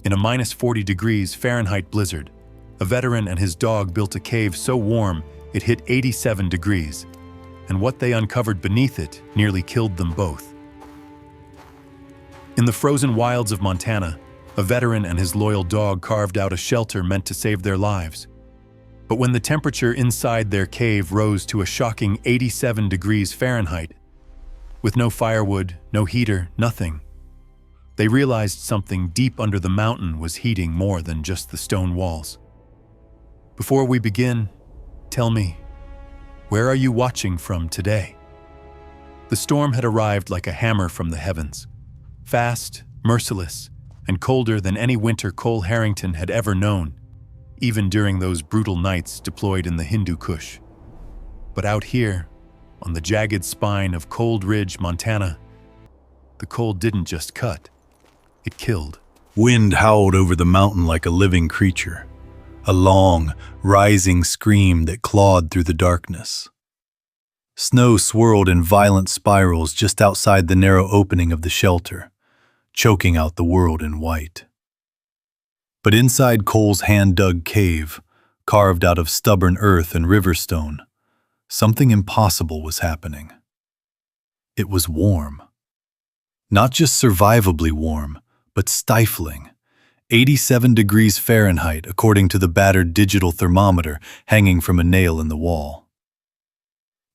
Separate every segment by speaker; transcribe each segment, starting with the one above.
Speaker 1: In a minus 40 degrees Fahrenheit blizzard, a veteran and his dog built a cave so warm it hit 87 degrees, and what they uncovered beneath it nearly killed them both. In the frozen wilds of Montana, a veteran and his loyal dog carved out a shelter meant to save their lives. But when the temperature inside their cave rose to a shocking 87 degrees Fahrenheit, with no firewood, no heater, nothing, they realized something deep under the mountain was heating more than just the stone walls. Before we begin, tell me, where are you watching from today? The storm had arrived like a hammer from the heavens, fast, merciless, and colder than any winter Cole Harrington had ever known, even during those brutal nights deployed in the Hindu Kush. But out here, on the jagged spine of Cold Ridge, Montana, the cold didn't just cut, it killed.
Speaker 2: Wind howled over the mountain like a living creature, a long, rising scream that clawed through the darkness. Snow swirled in violent spirals just outside the narrow opening of the shelter, choking out the world in white. But inside Cole's hand-dug cave, carved out of stubborn earth and river stone, something impossible was happening. It was warm. Not just survivably warm, but stifling. 87 degrees Fahrenheit, according to the battered digital thermometer hanging from a nail in the wall.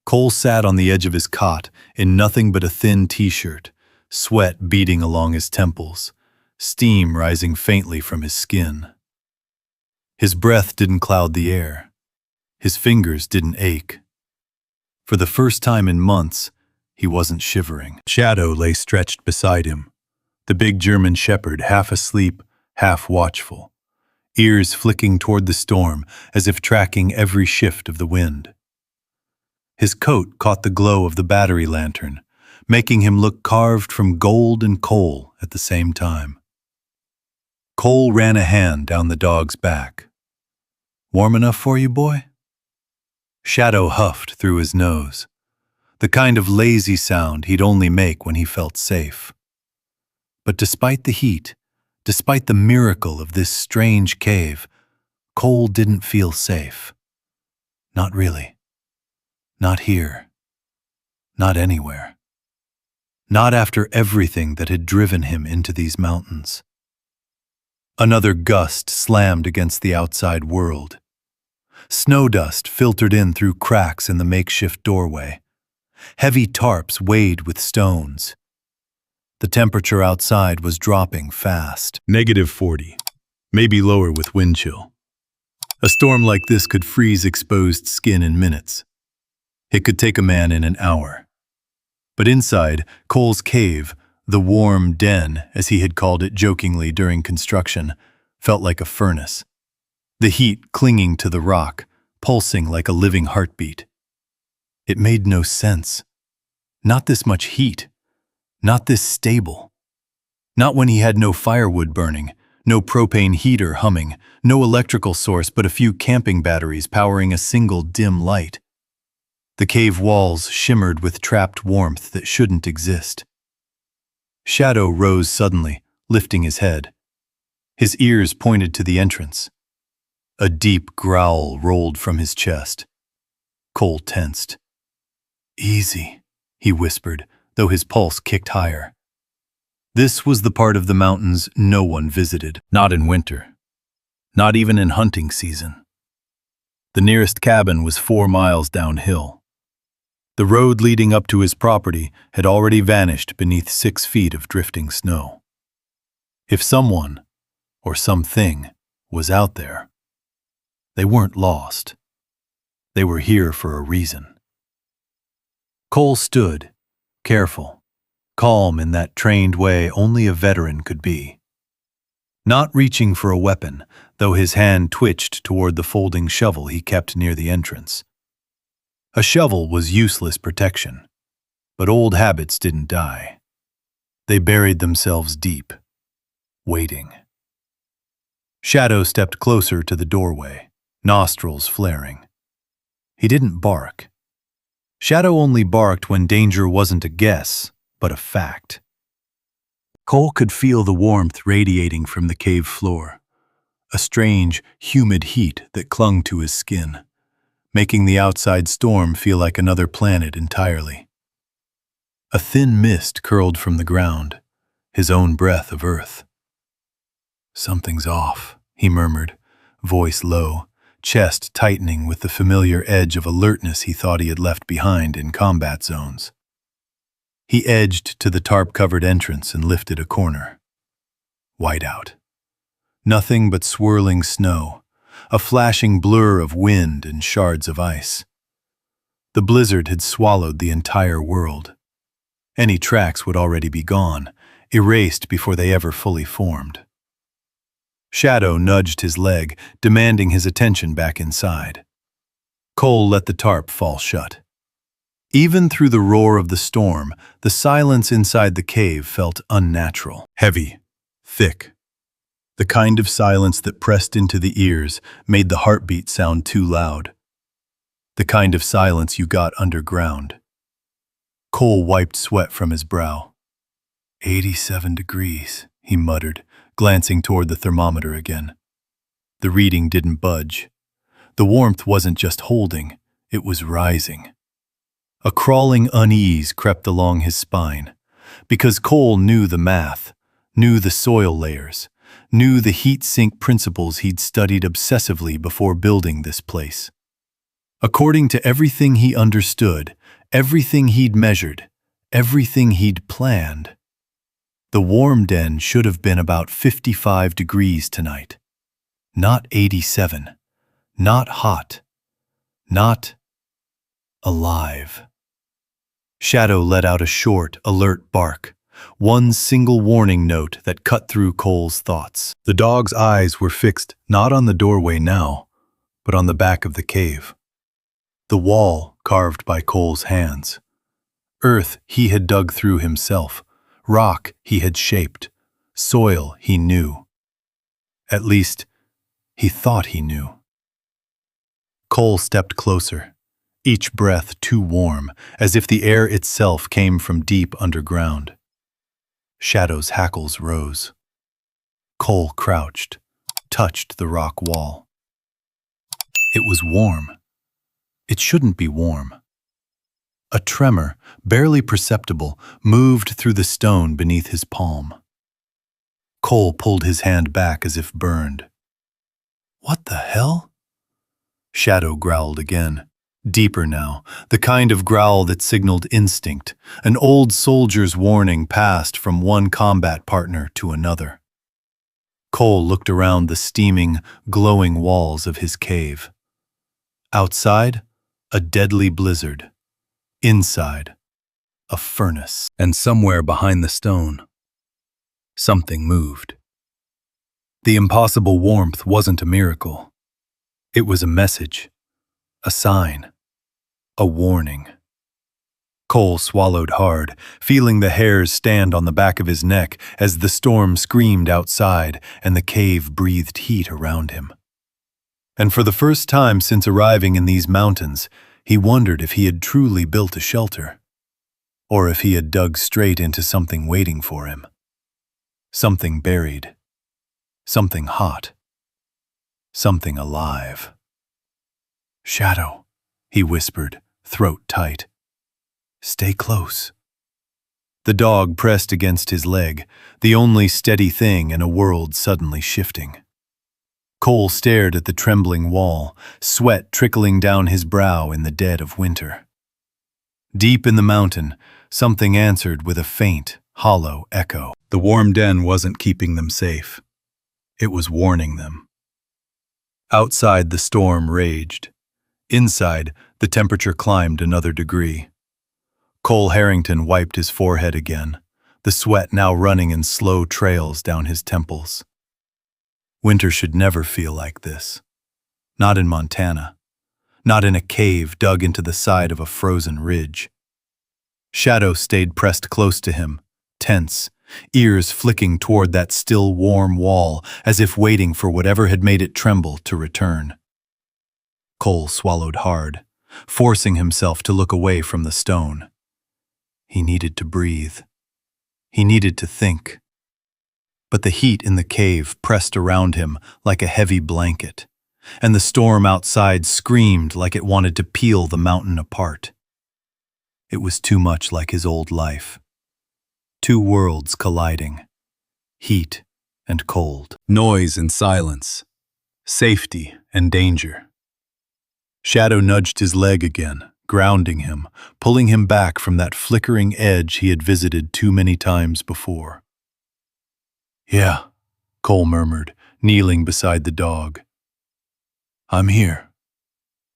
Speaker 2: Cole sat on the edge of his cot in nothing but a thin t-shirt, sweat beading along his temples, steam rising faintly from his skin. His breath didn't cloud the air. His fingers didn't ache. For the first time in months, he wasn't shivering. Shadow lay stretched beside him, the big German shepherd, half asleep, half watchful, ears flicking toward the storm as if tracking every shift of the wind. His coat caught the glow of the battery lantern, making him look carved from gold and coal at the same time. Cole ran a hand down the dog's back. "Warm enough for you, boy?" Shadow huffed through his nose, the kind of lazy sound he'd only make when he felt safe. But despite the heat, despite the miracle of this strange cave, Cole didn't feel safe. Not really. Not here. Not anywhere. Not after everything that had driven him into these mountains. Another gust slammed against the outside world. Snow dust filtered in through cracks in the makeshift doorway. Heavy tarps weighed with stones. The temperature outside was dropping fast. -40, maybe lower with wind chill. A storm like this could freeze exposed skin in minutes. It could take a man in an hour. But inside, Cole's cave, the warm den, as he had called it jokingly during construction, felt like a furnace. The heat clinging to the rock, pulsing like a living heartbeat. It made no sense. Not this much heat. Not this stable. Not when he had no firewood burning, no propane heater humming, no electrical source but a few camping batteries powering a single dim light. The cave walls shimmered with trapped warmth that shouldn't exist. Shadow rose suddenly, lifting his head. His ears pointed to the entrance. A deep growl rolled from his chest. Cole tensed. "Easy," he whispered, though his pulse kicked higher. This was the part of the mountains no one visited, not in winter, not even in hunting season. The nearest cabin was 4 miles downhill. The road leading up to his property had already vanished beneath 6 feet of drifting snow. If someone, or something, was out there, they weren't lost. They were here for a reason. Cole stood, careful, calm in that trained way only a veteran could be. Not reaching for a weapon, though his hand twitched toward the folding shovel he kept near the entrance. A shovel was useless protection, but old habits didn't die. They buried themselves deep, waiting. Shadow stepped closer to the doorway, nostrils flaring. He didn't bark. Shadow only barked when danger wasn't a guess, but a fact. Cole could feel the warmth radiating from the cave floor, a strange, humid heat that clung to his skin, making the outside storm feel like another planet entirely. A thin mist curled from the ground, his own breath of earth. "Something's off," he murmured, voice low, chest tightening with the familiar edge of alertness he thought he had left behind in combat zones. He edged to the tarp-covered entrance and lifted a corner. Whiteout. Nothing but swirling snow, a flashing blur of wind and shards of ice. The blizzard had swallowed the entire world. Any tracks would already be gone, erased before they ever fully formed. Shadow nudged his leg, demanding his attention back inside. Cole let the tarp fall shut. Even through the roar of the storm, the silence inside the cave felt unnatural. Heavy, thick. The kind of silence that pressed into the ears, made the heartbeat sound too loud. The kind of silence you got underground. Cole wiped sweat from his brow. 87 degrees, he muttered, glancing toward the thermometer again. The reading didn't budge. The warmth wasn't just holding, it was rising. A crawling unease crept along his spine, because Cole knew the math, knew the soil layers, knew the heat sink principles he'd studied obsessively before building this place. According to everything he understood, everything he'd measured, everything he'd planned, the warm den should have been about 55 degrees tonight. Not 87, not hot, not alive. Shadow let out a short, alert bark, one single warning note that cut through Cole's thoughts. The dog's eyes were fixed not on the doorway now, but on the back of the cave. The wall carved by Cole's hands. Earth he had dug through himself, rock he had shaped, soil he knew. At least, he thought he knew. Cole stepped closer, each breath too warm, as if the air itself came from deep underground. Shadow's hackles rose. Cole crouched, touched the rock wall. It was warm. It shouldn't be warm. A tremor, barely perceptible, moved through the stone beneath his palm. Cole pulled his hand back as if burned. "What the hell?" Shadow growled again. Deeper now, the kind of growl that signaled instinct, an old soldier's warning passed from one combat partner to another. Cole looked around the steaming, glowing walls of his cave. Outside, a deadly blizzard. Inside, a furnace. And somewhere behind the stone, something moved. The impossible warmth wasn't a miracle. It was a message. A sign. A warning. Cole swallowed hard, feeling the hairs stand on the back of his neck as the storm screamed outside and the cave breathed heat around him. And for the first time since arriving in these mountains, he wondered if he had truly built a shelter, or if he had dug straight into something waiting for him. Something buried. Something hot. Something alive. "Shadow," he whispered, throat tight. "Stay close." The dog pressed against his leg, the only steady thing in a world suddenly shifting. Cole stared at the trembling wall, sweat trickling down his brow in the dead of winter. Deep in the mountain, something answered with a faint, hollow echo. The warm den wasn't keeping them safe. It was warning them. Outside, the storm raged. Inside, the temperature climbed another degree. Cole Harrington wiped his forehead again, the sweat now running in slow trails down his temples. Winter should never feel like this. Not in Montana. Not in a cave dug into the side of a frozen ridge. Shadow stayed pressed close to him, tense, ears flicking toward that still warm wall as if waiting for whatever had made it tremble to return. Cole swallowed hard, forcing himself to look away from the stone. He needed to breathe. He needed to think. but the heat in the cave pressed around him like a heavy blanket, and the storm outside screamed like it wanted to peel the mountain apart. It was too much like his old life. Two worlds colliding, heat and cold, noise and silence, safety and danger. Shadow nudged his leg again, grounding him, pulling him back from that flickering edge he had visited too many times before. "Yeah," Cole murmured, kneeling beside the dog. "I'm here.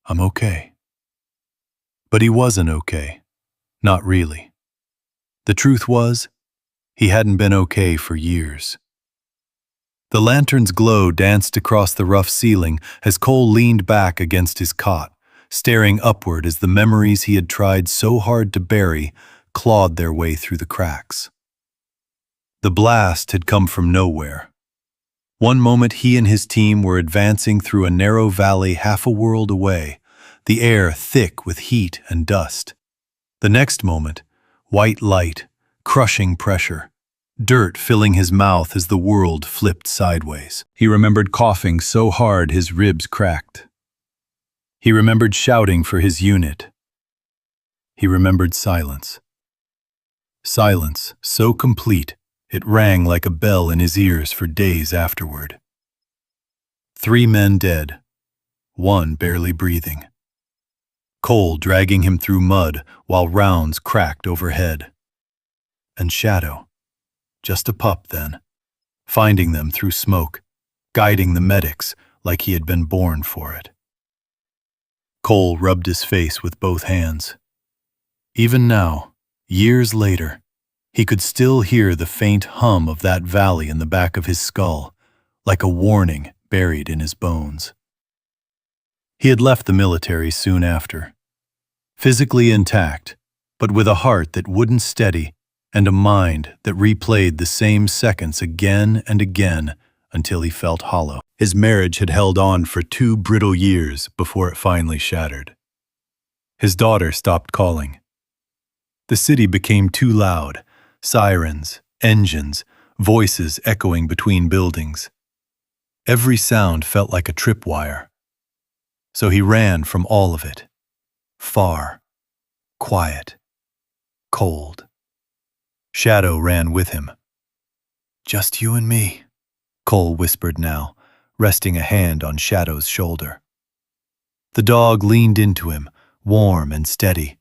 Speaker 2: I'm okay." But he wasn't okay. Not really. The truth was, he hadn't been okay for years. The lantern's glow danced across the rough ceiling as Cole leaned back against his cot, staring upward as the memories he had tried so hard to bury clawed their way through the cracks. The blast had come from nowhere. One moment he and his team were advancing through a narrow valley half a world away, the air thick with heat and dust. The next moment, white light, crushing pressure, dirt filling his mouth as the world flipped sideways. He remembered coughing so hard his ribs cracked. He remembered shouting for his unit. He remembered silence. Silence so complete it rang like a bell in his ears for days afterward. 3 men dead, 1 barely breathing. Cole dragging him through mud while rounds cracked overhead. And Shadow, just a pup then, finding them through smoke, guiding the medics like he had been born for it. Cole rubbed his face with both hands. Even now, years later, he could still hear the faint hum of that valley in the back of his skull, like a warning buried in his bones. He had left the military soon after, physically intact, but with a heart that wouldn't steady and a mind that replayed the same seconds again and again until he felt hollow. His marriage had held on for 2 brittle years before it finally shattered. His daughter stopped calling. The city became too loud, sirens, engines, voices echoing between buildings. Every sound felt like a tripwire. So he ran from all of it. Far, quiet, cold. Shadow ran with him. "Just you and me," Cole whispered now, resting a hand on Shadow's shoulder. The dog leaned into him, warm and steady.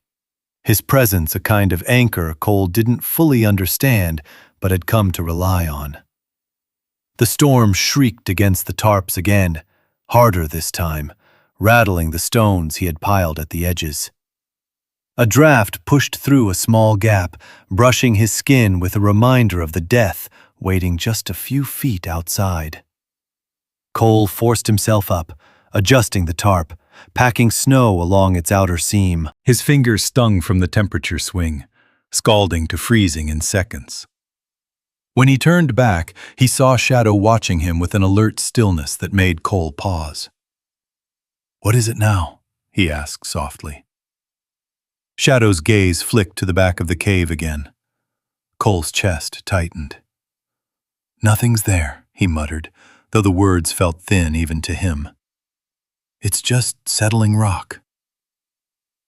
Speaker 2: His presence a kind of anchor Cole didn't fully understand but had come to rely on. The storm shrieked against the tarps again, harder this time, rattling the stones he had piled at the edges. A draft pushed through a small gap, brushing his skin with a reminder of the death waiting just a few feet outside. Cole forced himself up, adjusting the tarp, packing snow along its outer seam. His fingers stung from the temperature swing, scalding to freezing in seconds. When he turned back, he saw Shadow watching him with an alert stillness that made Cole pause. "What is it now?" he asked softly. Shadow's gaze flicked to the back of the cave again. Cole's chest tightened. "Nothing's there," he muttered, though the words felt thin even to him. "It's just settling rock."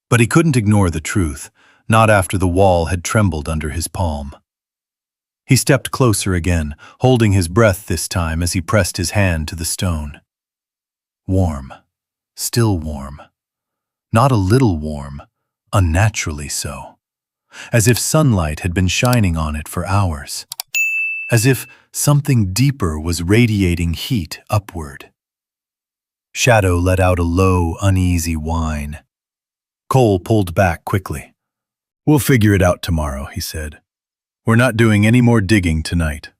Speaker 2: But he couldn't ignore the truth, not after the wall had trembled under his palm. He stepped closer again, holding his breath this time as he pressed his hand to the stone. Warm, still warm. Not a little warm, unnaturally so. As if sunlight had been shining on it for hours. As if something deeper was radiating heat upward. Shadow let out a low, uneasy whine. Cole pulled back quickly. "We'll figure it out tomorrow," he said. "We're not doing any more digging tonight."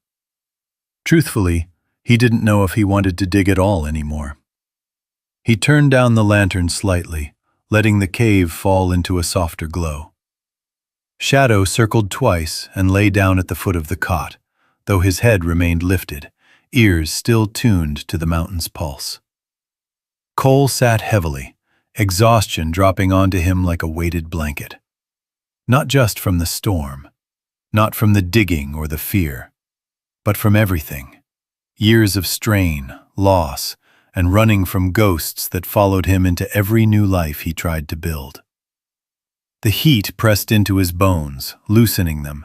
Speaker 2: Truthfully, he didn't know if he wanted to dig at all anymore. He turned down the lantern slightly, letting the cave fall into a softer glow. Shadow circled twice and lay down at the foot of the cot, though his head remained lifted, ears still tuned to the mountain's pulse. Cole sat heavily, exhaustion dropping onto him like a weighted blanket. Not just from the storm, not from the digging or the fear, but from everything. Years of strain, loss, and running from ghosts that followed him into every new life he tried to build. The heat pressed into his bones, loosening them,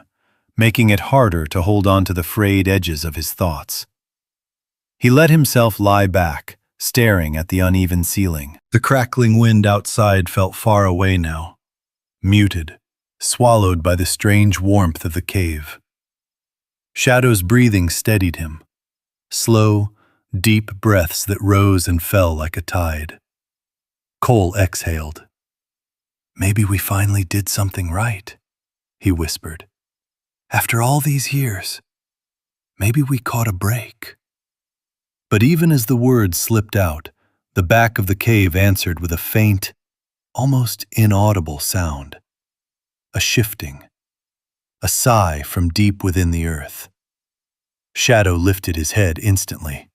Speaker 2: making it harder to hold on to the frayed edges of his thoughts. He let himself lie back, staring at the uneven ceiling. The crackling wind outside felt far away now, muted, swallowed by the strange warmth of the cave. Shadow's breathing steadied him, slow, deep breaths that rose and fell like a tide. Cole exhaled. "Maybe we finally did something right," he whispered. "After all these years, maybe we caught a break." But even as the words slipped out, the back of the cave answered with a faint, almost inaudible sound. A shifting, a sigh from deep within the earth. Shadow lifted his head instantly.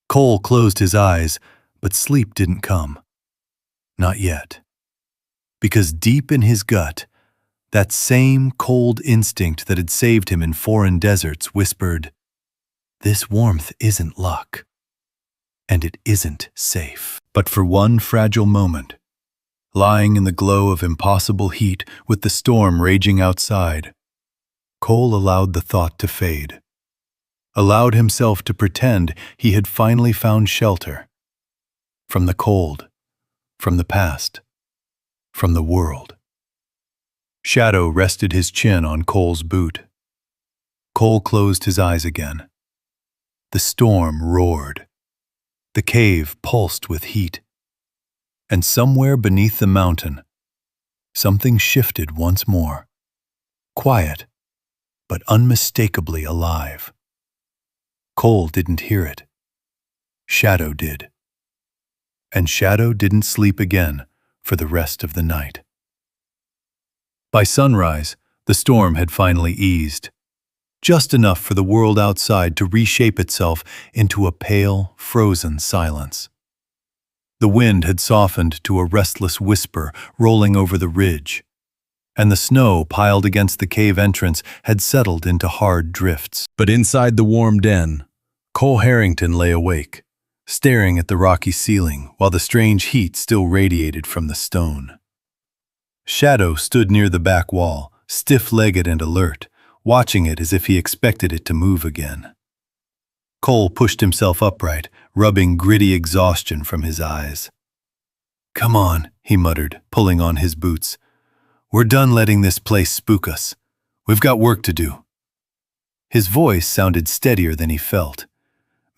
Speaker 2: Cole closed his eyes, but sleep didn't come. Not yet. Because deep in his gut, that same cold instinct that had saved him in foreign deserts whispered, "This warmth isn't luck, and it isn't safe." But for one fragile moment, lying in the glow of impossible heat with the storm raging outside, Cole allowed the thought to fade, allowed himself to pretend he had finally found shelter. From the cold, from the past, from the world. Shadow rested his chin on Cole's boot. Cole closed his eyes again. The storm roared. The cave pulsed with heat. And somewhere beneath the mountain, something shifted once more. Quiet, but unmistakably alive. Cole didn't hear it. Shadow did. And Shadow didn't sleep again for the rest of the night. By sunrise, the storm had finally eased, just enough for the world outside to reshape itself into a pale, frozen silence. The wind had softened to a restless whisper rolling over the ridge, and the snow piled against the cave entrance had settled into hard drifts. But inside the warm den, Cole Harrington lay awake, staring at the rocky ceiling while the strange heat still radiated from the stone. Shadow stood near the back wall, stiff-legged and alert, watching it as if he expected it to move again. Cole pushed himself upright, rubbing gritty exhaustion from his eyes. "Come on," he muttered, pulling on his boots. "We're done letting this place spook us. We've got work to do." His voice sounded steadier than he felt.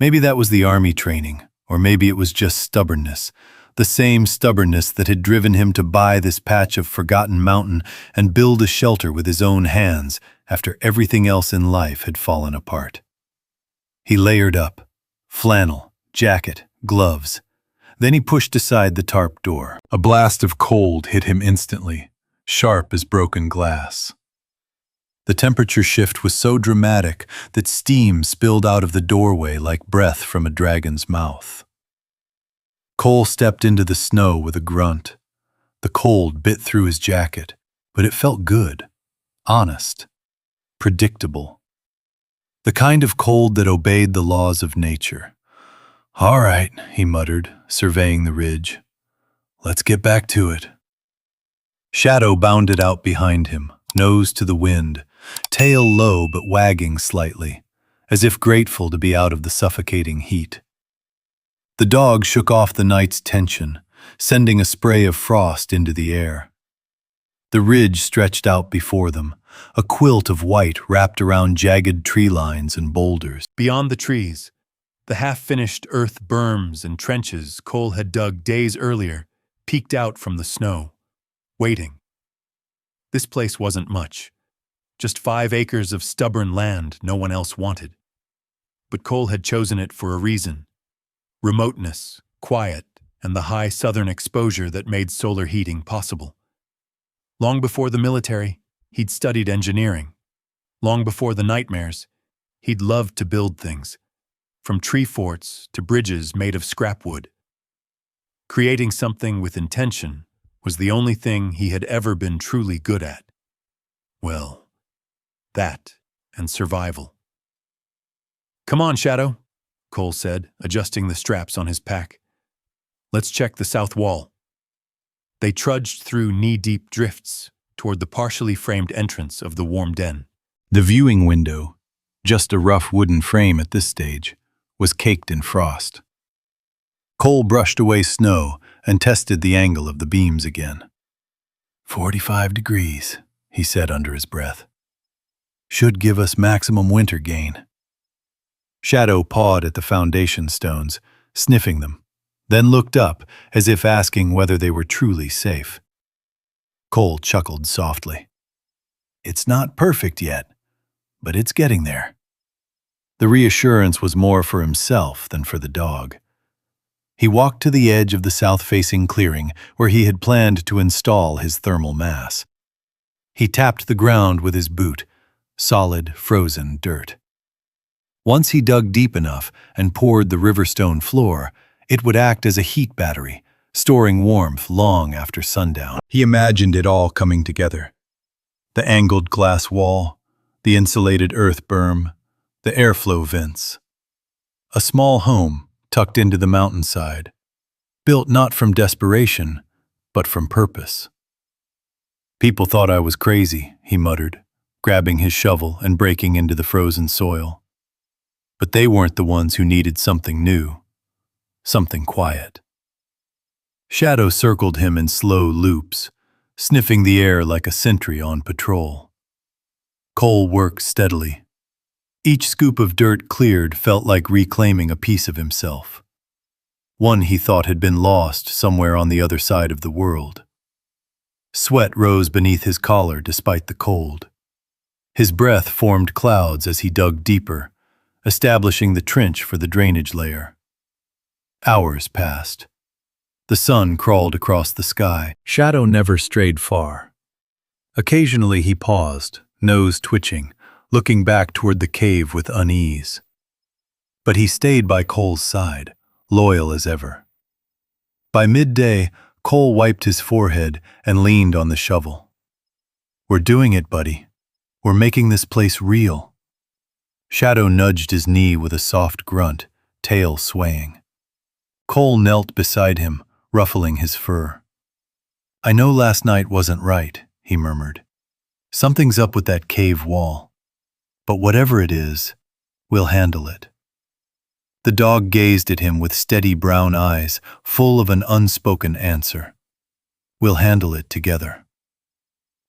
Speaker 2: Maybe that was the army training, or maybe it was just stubbornness. The same stubbornness that had driven him to buy this patch of forgotten mountain and build a shelter with his own hands after everything else in life had fallen apart. He layered up, flannel, jacket, gloves. Then he pushed aside the tarp door. A blast of cold hit him instantly, sharp as broken glass. The temperature shift was so dramatic that steam spilled out of the doorway like breath from a dragon's mouth. Cole stepped into the snow with a grunt. The cold bit through his jacket, but it felt good, honest, predictable. The kind of cold that obeyed the laws of nature. "All right," he muttered, surveying the ridge. "Let's get back to it." Shadow bounded out behind him, nose to the wind, tail low but wagging slightly, as if grateful to be out of the suffocating heat. The dog shook off the night's tension, sending a spray of frost into the air. The ridge stretched out before them, a quilt of white wrapped around jagged tree lines and boulders.
Speaker 1: Beyond the trees, the half-finished earth berms and trenches Cole had dug days earlier peeked out from the snow, waiting. This place wasn't much, just 5 acres of stubborn land no one else wanted. But Cole had chosen it for a reason. Remoteness, quiet, and the high southern exposure that made solar heating possible. Long before the military, he'd studied engineering. Long before the nightmares, he'd loved to build things, from tree forts to bridges made of scrap wood. Creating something with intention was the only thing he had ever been truly good at. Well, that and survival. Come on, Shadow, Cole said, adjusting the straps on his pack. Let's check the south wall. They trudged through knee-deep drifts toward the partially framed entrance of the warm den.
Speaker 2: The viewing window, just a rough wooden frame at this stage, was caked in frost. Cole brushed away snow and tested the angle of the beams again. 45 degrees, he said under his breath. Should give us maximum winter gain. Shadow pawed at the foundation stones, sniffing them, then looked up as if asking whether they were truly safe. Cole chuckled softly. It's not perfect yet, but it's getting there. The reassurance was more for himself than for the dog. He walked to the edge of the south-facing clearing where he had planned to install his thermal mass. He tapped the ground with his boot, solid, frozen dirt. Once he dug deep enough and poured the riverstone floor, it would act as a heat battery, storing warmth long after sundown. He imagined it all coming together. The angled glass wall, the insulated earth berm, the airflow vents. A small home tucked into the mountainside, built not from desperation, but from purpose. People thought I was crazy, he muttered, grabbing his shovel and breaking into the frozen soil. But they weren't the ones who needed something new, something quiet. Shadow circled him in slow loops, sniffing the air like a sentry on patrol. Cole worked steadily. Each scoop of dirt cleared felt like reclaiming a piece of himself. One he thought had been lost somewhere on the other side of the world. Sweat rose beneath his collar despite the cold. His breath formed clouds as he dug deeper, establishing the trench for the drainage layer. Hours passed. The sun crawled across the sky. Shadow never strayed far. Occasionally he paused, nose twitching, looking back toward the cave with unease. But he stayed by Cole's side, loyal as ever. By midday, Cole wiped his forehead and leaned on the shovel. We're doing it, buddy. We're making this place real. Shadow nudged his knee with a soft grunt, tail swaying. Cole knelt beside him, ruffling his fur. I know last night wasn't right, he murmured. Something's up with that cave wall. But whatever it is, we'll handle it. The dog gazed at him with steady brown eyes, full of an unspoken answer. We'll handle it together.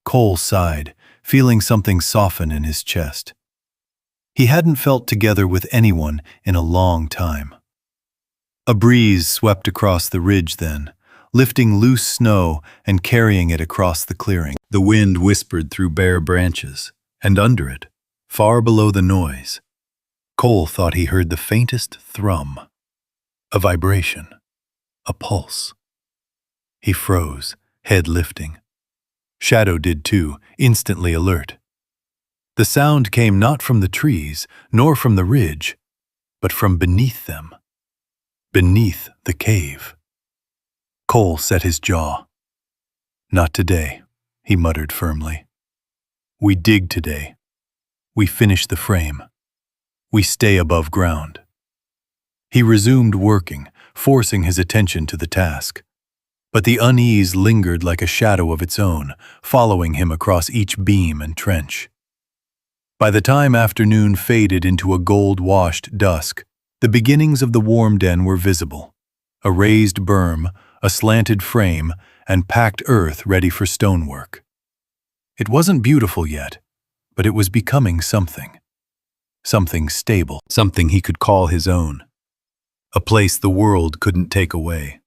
Speaker 2: Cole sighed, feeling something soften in his chest. He hadn't felt together with anyone in a long time. A breeze swept across the ridge then, lifting loose snow and carrying it across the clearing. The wind whispered through bare branches, and under it, far below the noise, Cole thought he heard the faintest thrum, a vibration, a pulse. He froze, head lifting. Shadow did too, instantly alert. The sound came not from the trees, nor from the ridge, but from beneath them, beneath the cave. Cole set his jaw. Not today, he muttered firmly. We dig today. We finish the frame. We stay above ground. He resumed working, forcing his attention to the task. But the unease lingered like a shadow of its own, following him across each beam and trench. By the time afternoon faded into a gold-washed dusk, the beginnings of the warm den were visible. A raised berm, a slanted frame, and packed earth ready for stonework. It wasn't beautiful yet, but it was becoming something. Something stable, something he could call his own. A place the world couldn't take away.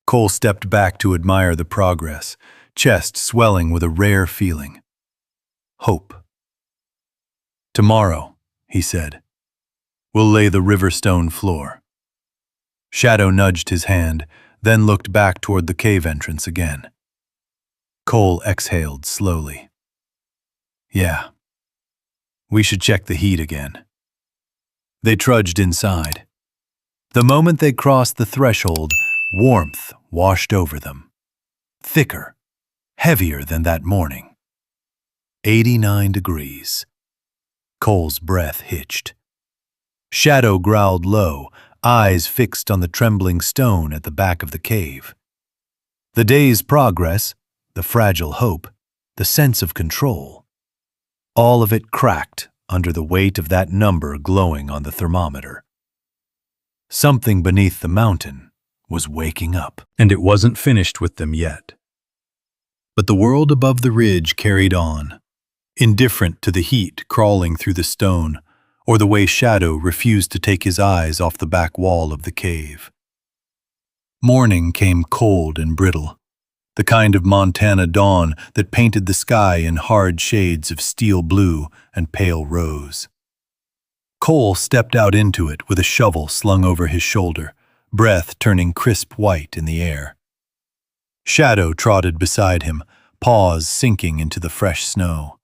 Speaker 2: Cole stepped back to admire the progress, chest swelling with a rare feeling. Hope. Tomorrow, he said, we'll lay the riverstone floor. Shadow nudged his hand, then looked back toward the cave entrance again. Cole exhaled slowly. Yeah. We should check the heat again. They trudged inside. The moment they crossed the threshold, warmth washed over them. Thicker, heavier than that morning. 89 degrees. Cole's breath hitched. Shadow growled low, eyes fixed on the trembling stone at the back of the cave. The day's progress, the fragile hope, the sense of control, all of it cracked under the weight of that number glowing on the thermometer. Something beneath the mountain was waking up, and it wasn't finished with them yet. But the world above the ridge carried on, indifferent to the heat crawling through the stone, or the way Shadow refused to take his eyes off the back wall of the cave. Morning came cold and brittle, the kind of Montana dawn that painted the sky in hard shades of steel blue and pale rose. Cole stepped out into it with a shovel slung over his shoulder, breath turning crisp white in the air. Shadow trotted beside him, paws sinking into the fresh snow.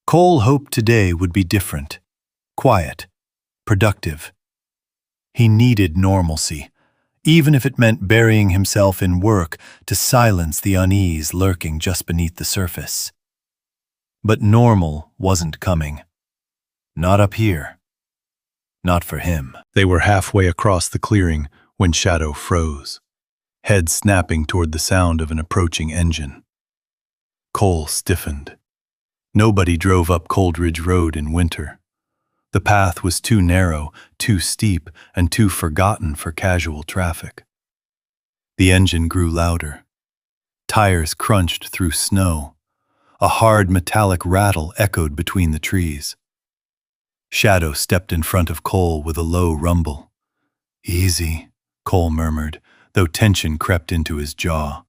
Speaker 2: Cole hoped today would be different, quiet, productive. He needed normalcy, even if it meant burying himself in work to silence the unease lurking just beneath the surface. But normal wasn't coming. Not up here. Not for him. They were halfway across the clearing when Shadow froze, head snapping toward the sound of an approaching engine. Cole stiffened. Nobody drove up Coldridge Road in winter. The path was too narrow, too steep, and too forgotten for casual traffic. The engine grew louder. Tires crunched through snow. A hard metallic rattle echoed between the trees. Shadow stepped in front of Cole with a low rumble. "Easy," Cole murmured, though tension crept into his jaw.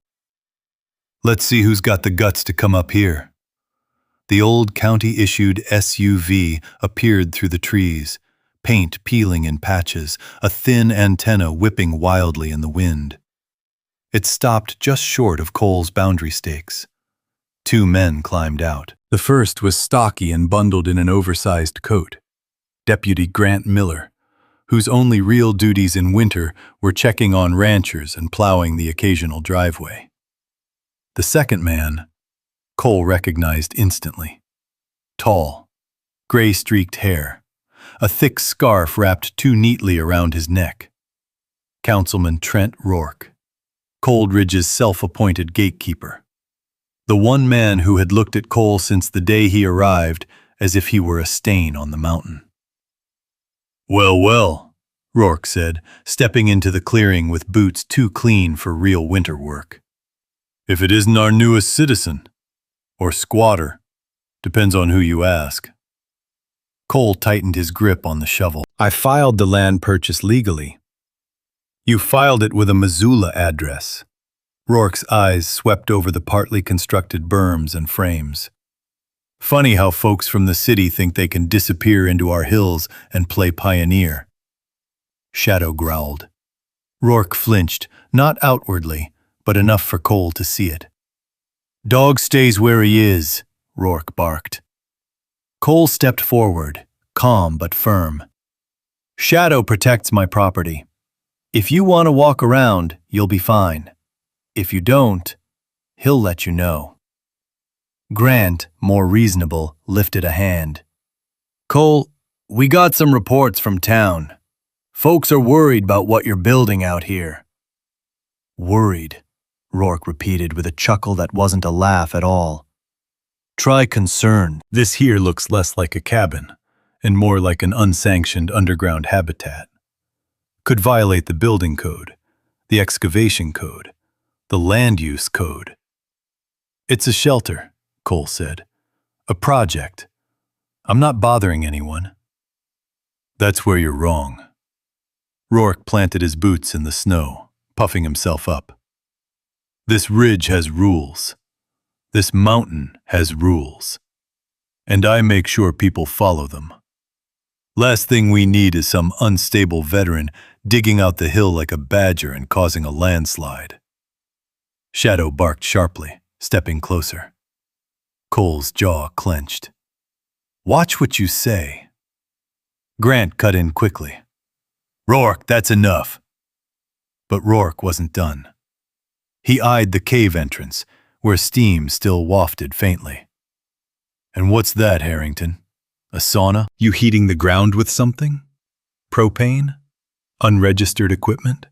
Speaker 2: "Let's see who's got the guts to come up here." The old county-issued SUV appeared through the trees, paint peeling in patches, a thin antenna whipping wildly in the wind. It stopped just short of Cole's boundary stakes. Two men climbed out. The first was stocky and bundled in an oversized coat. Deputy Grant Miller, whose only real duties in winter were checking on ranchers and plowing the occasional driveway. The second man, Cole recognized instantly. Tall, gray-streaked hair, a thick scarf wrapped too neatly around his neck. Councilman Trent Rourke, Coldridge's self-appointed gatekeeper. The one man who had looked at Cole since the day he arrived as if he were a stain on the mountain. "Well, well," Rourke said, stepping into the clearing with boots too clean for real winter work. "If it isn't our newest citizen. Or squatter. Depends on who you ask." Cole tightened his grip on the shovel. "I filed the land purchase legally." "You filed it with a Missoula address." Rourke's eyes swept over the partly constructed berms and frames. "Funny how folks from the city think they can disappear into our hills and play pioneer." Shadow growled. Rourke flinched, not outwardly, but enough for Cole to see it. "Dog stays where he is," Rourke barked. Cole stepped forward, calm but firm. "Shadow protects my property. If you want to walk around, you'll be fine. If you don't, he'll let you know." Grant, more reasonable, lifted a hand. "Cole, we got some reports from town. Folks are worried about what you're building out here." "Worried," Rourke repeated with a chuckle that wasn't a laugh at all. "Try concerned. This here looks less like a cabin, and more like an unsanctioned underground habitat. Could violate the building code, the excavation code, the land use code." "It's a shelter," Cole said. "A project. I'm not bothering anyone." "That's where you're wrong." Rourke planted his boots in the snow, puffing himself up. "This ridge has rules. This mountain has rules. And I make sure people follow them. Last thing we need is some unstable veteran digging out the hill like a badger and causing a landslide." Shadow barked sharply, stepping closer. Cole's jaw clenched. "Watch what you say." Grant cut in quickly. "Rourke, that's enough." But Rourke wasn't done. He eyed the cave entrance, where steam still wafted faintly. "And what's that, Harrington? A sauna? You heating the ground with something?" Propane? Unregistered equipment?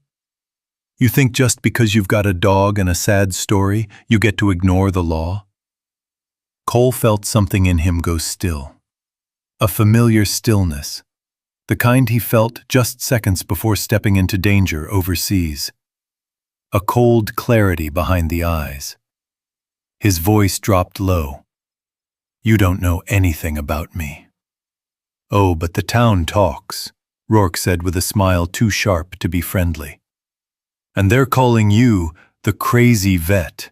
Speaker 2: You think just because you've got a dog and a sad story, you get to ignore the law? Cole felt something in him go still. A familiar stillness, the kind he felt just seconds before stepping into danger overseas. A cold clarity behind the eyes. His voice dropped low. You don't know anything about me. Oh, but the town talks, Rourke said with a smile too sharp to be friendly. And they're calling you the crazy vet.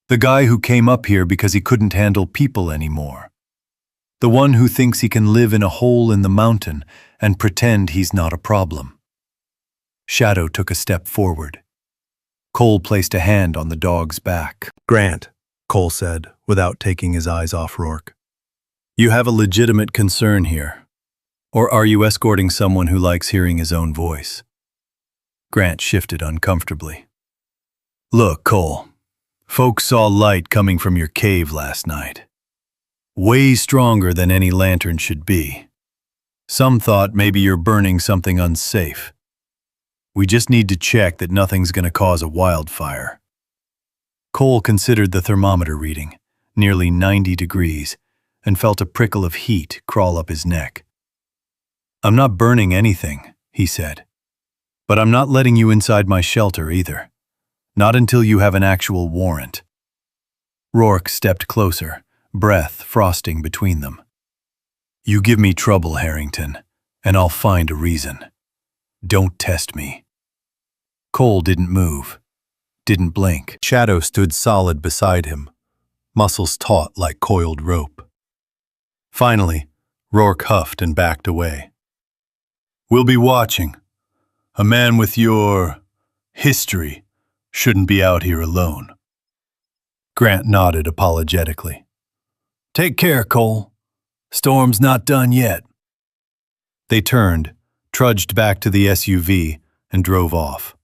Speaker 2: The guy who came up here because he couldn't handle people anymore. The one who thinks he can live in a hole in the mountain and pretend he's not a problem. Shadow took a step forward. Cole placed a hand on the dog's back.
Speaker 3: Grant, Cole said, without taking his eyes off Rourke.
Speaker 2: You have a legitimate concern here. Or are you escorting someone who likes hearing his own voice? Grant shifted uncomfortably. Look, Cole, folks saw light coming from your cave last night. Way stronger than any lantern should be. Some thought maybe you're burning something unsafe. We just need to check that nothing's going to cause a wildfire. Cole considered the thermometer reading, nearly 90 degrees, and felt a prickle of heat crawl up his neck. I'm not burning anything, he said. But I'm not letting you inside my shelter either. Not until you have an actual warrant. Rourke stepped closer, breath frosting between them. You give me trouble, Harrington, and I'll find a reason. Don't test me. Cole didn't move, didn't blink. Shadow stood solid beside him, muscles taut like coiled rope. Finally, Rourke huffed and backed away. We'll be watching. A man with your history shouldn't be out here alone. Grant nodded apologetically. Take care, Cole. Storm's not done yet. They turned, trudged back to the SUV, and drove off.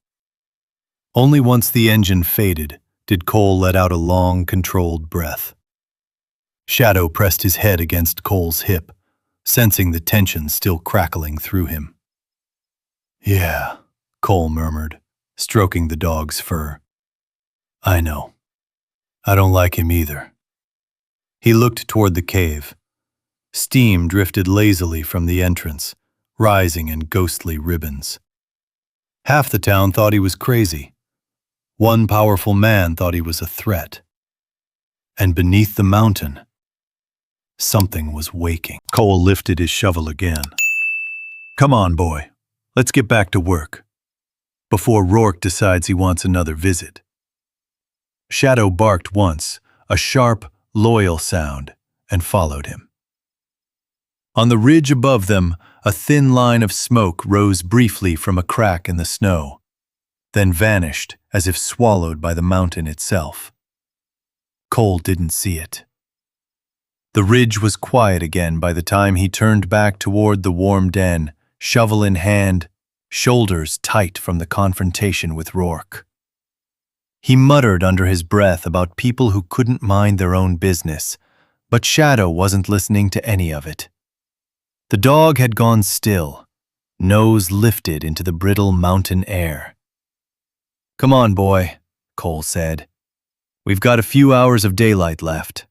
Speaker 2: Only once the engine faded did Cole let out a long, controlled breath. Shadow pressed his head against Cole's hip, sensing the tension still crackling through him. Yeah, Cole murmured, stroking the dog's fur. I know. I don't like him either. He looked toward the cave. Steam drifted lazily from the entrance, rising in ghostly ribbons. Half the town thought he was crazy. One powerful man thought he was a threat. And beneath the mountain, something was waking. Cole lifted his shovel again. Come on, boy. Let's get back to work. Before Rourke decides he wants another visit. Shadow barked once, a sharp, loyal sound, and followed him. On the ridge above them, a thin line of smoke rose briefly from a crack in the snow, then vanished as if swallowed by the mountain itself. Cole didn't see it. The ridge was quiet again by the time he turned back toward the warm den, shovel in hand, shoulders tight from the confrontation with Rourke. He muttered under his breath about people who couldn't mind their own business, but Shadow wasn't listening to any of it. The dog had gone still, nose lifted into the brittle mountain air. Come on, boy, Cole said. We've got a few hours of daylight left.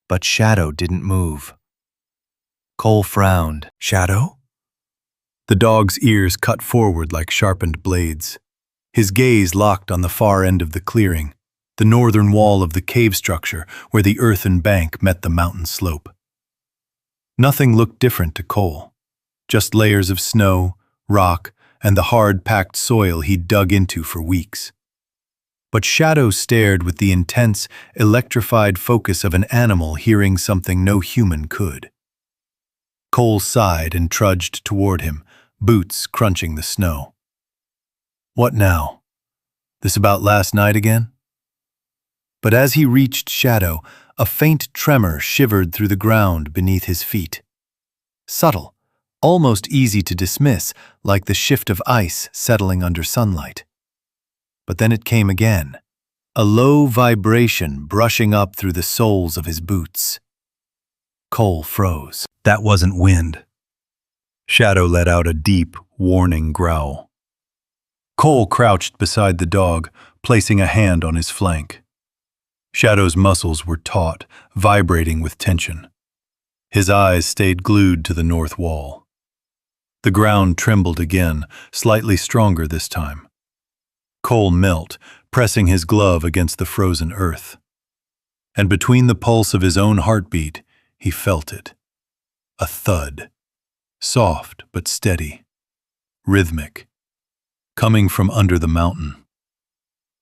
Speaker 2: But Shadow didn't move. Cole frowned. Shadow? The dog's ears cut forward like sharpened blades. His gaze locked on the far end of the clearing, the northern wall of the cave structure where the earthen bank met the mountain slope. Nothing looked different to Cole, just layers of snow, rock, and the hard-packed soil he'd dug into for weeks. But Shadow stared with the intense, electrified focus of an animal hearing something no human could. Cole sighed and trudged toward him, boots crunching the snow. What now? This about last night again? But as he reached Shadow, a faint tremor shivered through the ground beneath his feet. Subtle, almost easy to dismiss, like the shift of ice settling under sunlight. But then it came again, a low vibration brushing up through the soles of his boots. Cole froze. That wasn't wind. Shadow let out a deep, warning growl. Cole crouched beside the dog, placing a hand on his flank. Shadow's muscles were taut, vibrating with tension. His eyes stayed glued to the north wall. The ground trembled again, slightly stronger this time. Cole knelt, pressing his glove against the frozen earth. And between the pulse of his own heartbeat, he felt it. A thud. Soft but steady. Rhythmic. Coming from under the mountain.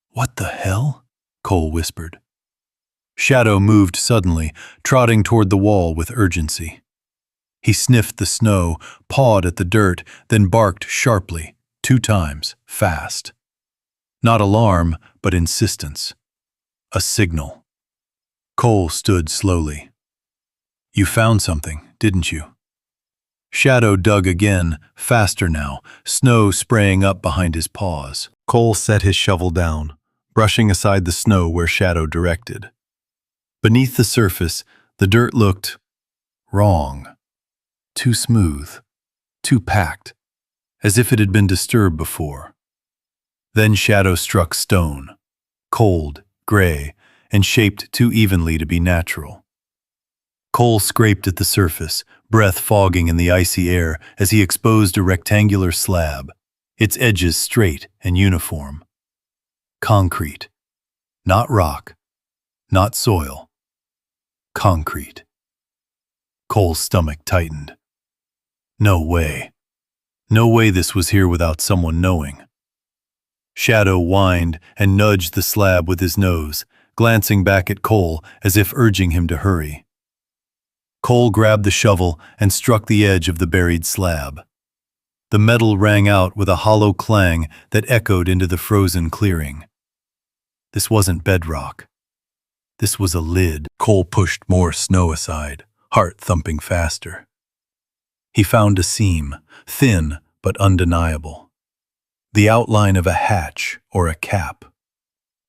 Speaker 2: "What the hell?" Cole whispered. Shadow moved suddenly, trotting toward the wall with urgency. He sniffed the snow, pawed at the dirt, then barked sharply, 2 times, fast. Not alarm, but insistence. A signal. Cole stood slowly. "You found something, didn't you?" Shadow dug again, faster now, snow spraying up behind his paws.
Speaker 3: Cole set his shovel down, brushing aside the snow where Shadow directed. Beneath the surface, the dirt looked wrong. Too smooth, too packed, as if it had been disturbed before. Then Shadow struck stone, cold, gray, and shaped too evenly to be natural. Cole scraped at the surface, breath fogging in the icy air as he exposed a rectangular slab, its edges straight and uniform. Concrete. Not rock. Not soil. Concrete. Cole's stomach tightened. No way. No way this was here without someone knowing. Shadow whined and nudged the slab with his nose, glancing back at Cole as if urging him to hurry. Cole grabbed the shovel and struck the edge of the buried slab. The metal rang out with a hollow clang that echoed into the frozen clearing. This wasn't bedrock. This was a lid. Cole pushed more snow aside, heart thumping faster. He found a seam, thin but undeniable. The outline of a hatch or a cap.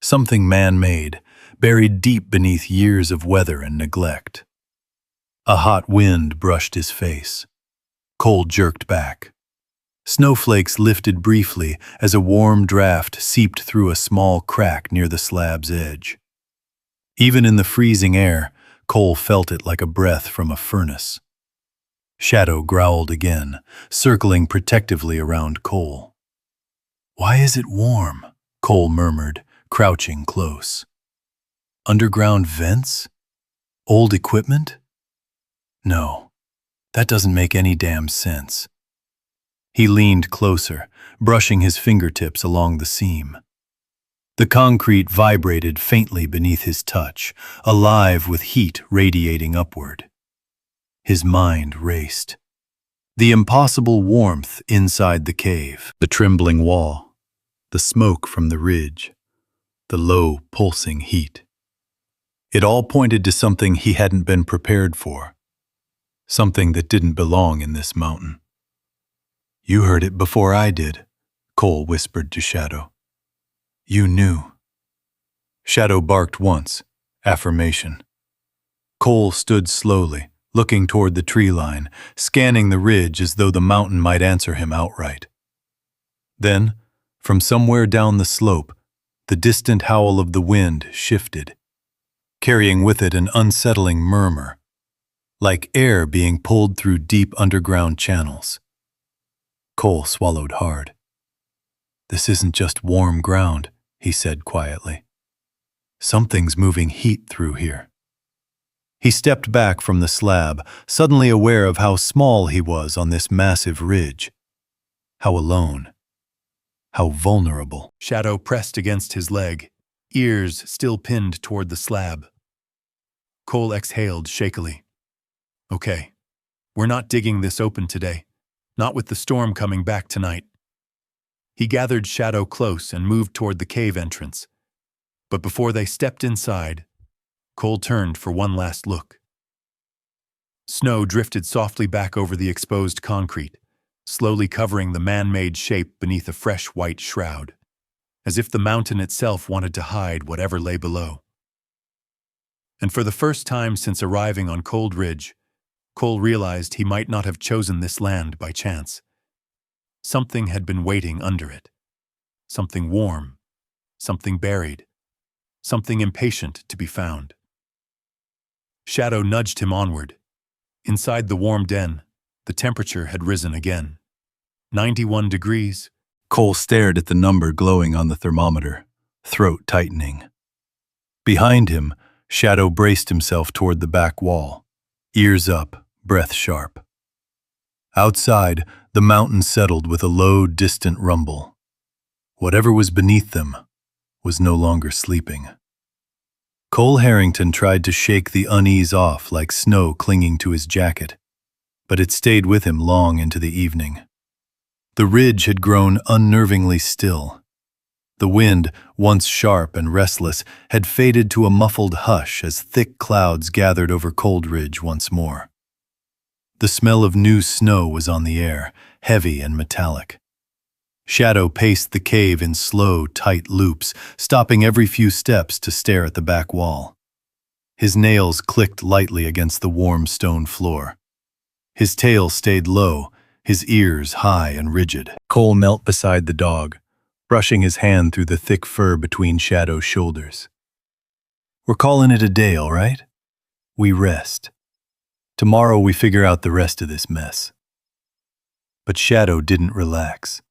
Speaker 3: Something man-made, buried deep beneath years of weather and neglect. A hot wind brushed his face. Cole jerked back. Snowflakes lifted briefly as a warm draft seeped through a small crack near the slab's edge. Even in the freezing air, Cole felt it like a breath from a furnace. Shadow growled again, circling protectively around Cole. "Why is it warm?" Cole murmured, crouching close. "Underground vents? Old equipment? No, that doesn't make any damn sense." He leaned closer, brushing his fingertips along the seam. The concrete vibrated faintly beneath his touch, alive with heat radiating upward. His mind raced. The impossible warmth inside the cave, the trembling wall, the smoke from the ridge, the low, pulsing heat. It all pointed to something he hadn't been prepared for, something that didn't belong in this mountain. "You heard it before I did," Cole whispered to Shadow. "You knew." Shadow barked once, affirmation. Cole stood slowly, looking toward the tree line, scanning the ridge as though the mountain might answer him outright. Then, from somewhere down the slope, the distant howl of the wind shifted, carrying with it an unsettling murmur, like air being pulled through deep underground channels. Cole swallowed hard. "This isn't just warm ground," he said quietly. "Something's moving heat through here." He stepped back from the slab, suddenly aware of how small he was on this massive ridge. How alone. How vulnerable. Shadow pressed against his leg, ears still pinned toward the slab. Cole exhaled shakily. "Okay, we're not digging this open today, not with the storm coming back tonight." He gathered Shadow close and moved toward the cave entrance. But before they stepped inside, Cole turned for one last look. Snow drifted softly back over the exposed concrete, slowly covering the man-made shape beneath a fresh white shroud, as if the mountain itself wanted to hide whatever lay below. And for the first time since arriving on Cold Ridge,
Speaker 1: Cole realized he might not have chosen this land by chance. Something had been waiting under it. Something warm, something buried, something impatient to be found. Shadow nudged him onward. Inside the warm den, the temperature had risen again. 91 degrees.
Speaker 2: Cole stared at the number glowing on the thermometer, throat tightening. Behind him, Shadow braced himself toward the back wall, ears up, breath sharp. Outside, the mountain settled with a low, distant rumble. Whatever was beneath them was no longer sleeping. Cole Harrington tried to shake the unease off like snow clinging to his jacket, but it stayed with him long into the evening. The ridge had grown unnervingly still. The wind, once sharp and restless, had faded to a muffled hush as thick clouds gathered over Cold Ridge once more. The smell of new snow was on the air, heavy and metallic. Shadow paced the cave in slow, tight loops, stopping every few steps to stare at the back wall. His nails clicked lightly against the warm stone floor. His tail stayed low, his ears high and rigid. Cole knelt beside the dog, brushing his hand through the thick fur between Shadow's shoulders. "We're calling it a day, all right? We rest. Tomorrow we figure out the rest of this mess." But Shadow didn't relax.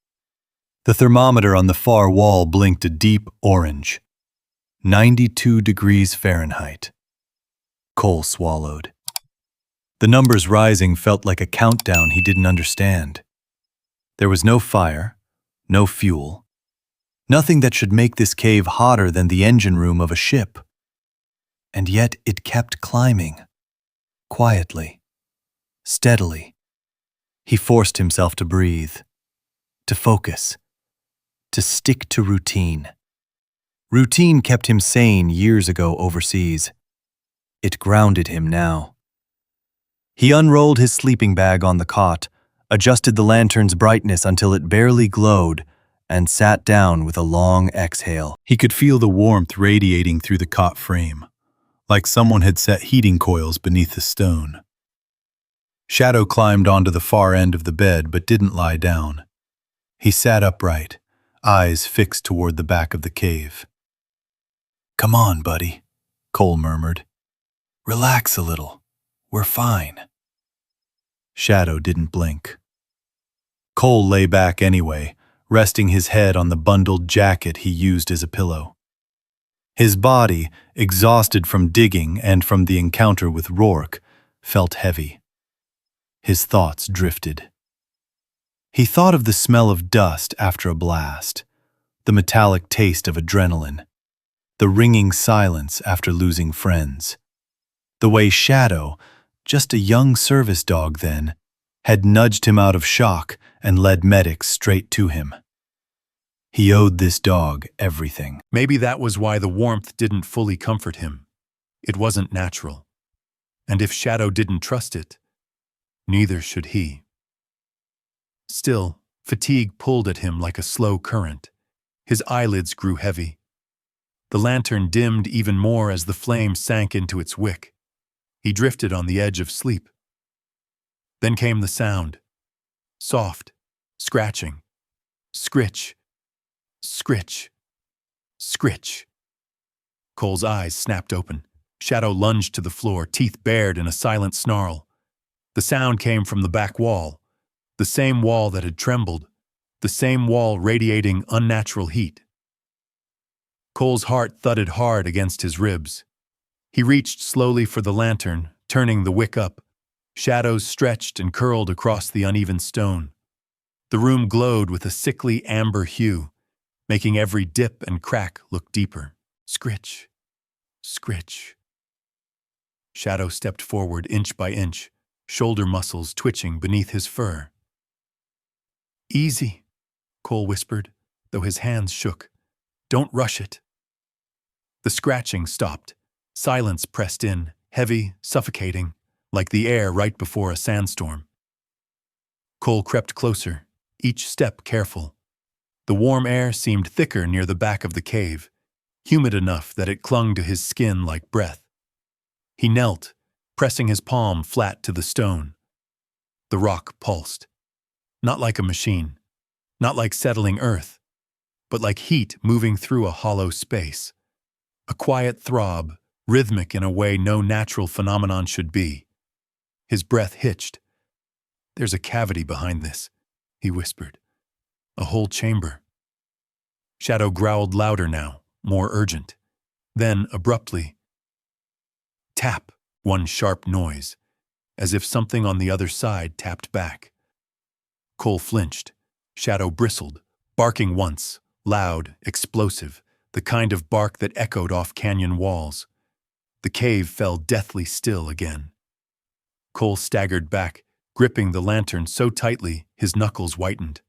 Speaker 2: The thermometer on the far wall blinked a deep orange. 92 degrees Fahrenheit. Cole swallowed. The numbers rising felt like a countdown he didn't understand. There was no fire, no fuel, nothing that should make this cave hotter than the engine room of a ship. And yet it kept climbing. Quietly, steadily. He forced himself to breathe, to focus, to stick to routine. Routine kept him sane years ago overseas. It grounded him now. He unrolled his sleeping bag on the cot, adjusted the lantern's brightness until it barely glowed, and sat down with a long exhale. He could feel the warmth radiating through the cot frame, like someone had set heating coils beneath the stone. Shadow climbed onto the far end of the bed but didn't lie down. He sat upright, eyes fixed toward the back of the cave. "Come on, buddy," Cole murmured. "Relax a little. We're fine." Shadow didn't blink. Cole lay back anyway, resting his head on the bundled jacket he used as a pillow. His body, exhausted from digging and from the encounter with Rourke, felt heavy. His thoughts drifted. He thought of the smell of dust after a blast, the metallic taste of adrenaline, the ringing silence after losing friends, the way Shadow, just a young service dog then, had nudged him out of shock and led medics straight to him. He owed this dog everything.
Speaker 1: Maybe that was why the warmth didn't fully comfort him. It wasn't natural. And if Shadow didn't trust it, neither should he. Still, fatigue pulled at him like a slow current. His eyelids grew heavy. The lantern dimmed even more as the flame sank into its wick. He drifted on the edge of sleep. Then came the sound. Soft, scratching. Scritch, scritch, scritch. Cole's eyes snapped open. Shadow lunged to the floor, teeth bared in a silent snarl. The sound came from the back wall, the same wall that had trembled, the same wall radiating unnatural heat. Cole's heart thudded hard against his ribs. He reached slowly for the lantern, turning the wick up. Shadows stretched and curled across the uneven stone. The room glowed with a sickly amber hue, making every dip and crack look deeper. Scritch, scritch. Shadow stepped forward inch by inch, shoulder muscles twitching beneath his fur. "Easy," Cole whispered, though his hands shook. "Don't rush it." The scratching stopped. Silence pressed in, heavy, suffocating, like the air right before a sandstorm. Cole crept closer, each step careful. The warm air seemed thicker near the back of the cave, humid enough that it clung to his skin like breath. He knelt, pressing his palm flat to the stone. The rock pulsed. Not like a machine, not like settling earth, but like heat moving through a hollow space. A quiet throb, rhythmic in a way no natural phenomenon should be. His breath hitched. "There's a cavity behind this," he whispered. "A whole chamber." Shadow growled louder now, more urgent. Then, abruptly, tap, one sharp noise, as if something on the other side tapped back. Cole flinched. Shadow bristled, barking once, loud, explosive, the kind of bark that echoed off canyon walls. The cave fell deathly still again. Cole staggered back, gripping the lantern so tightly his knuckles whitened.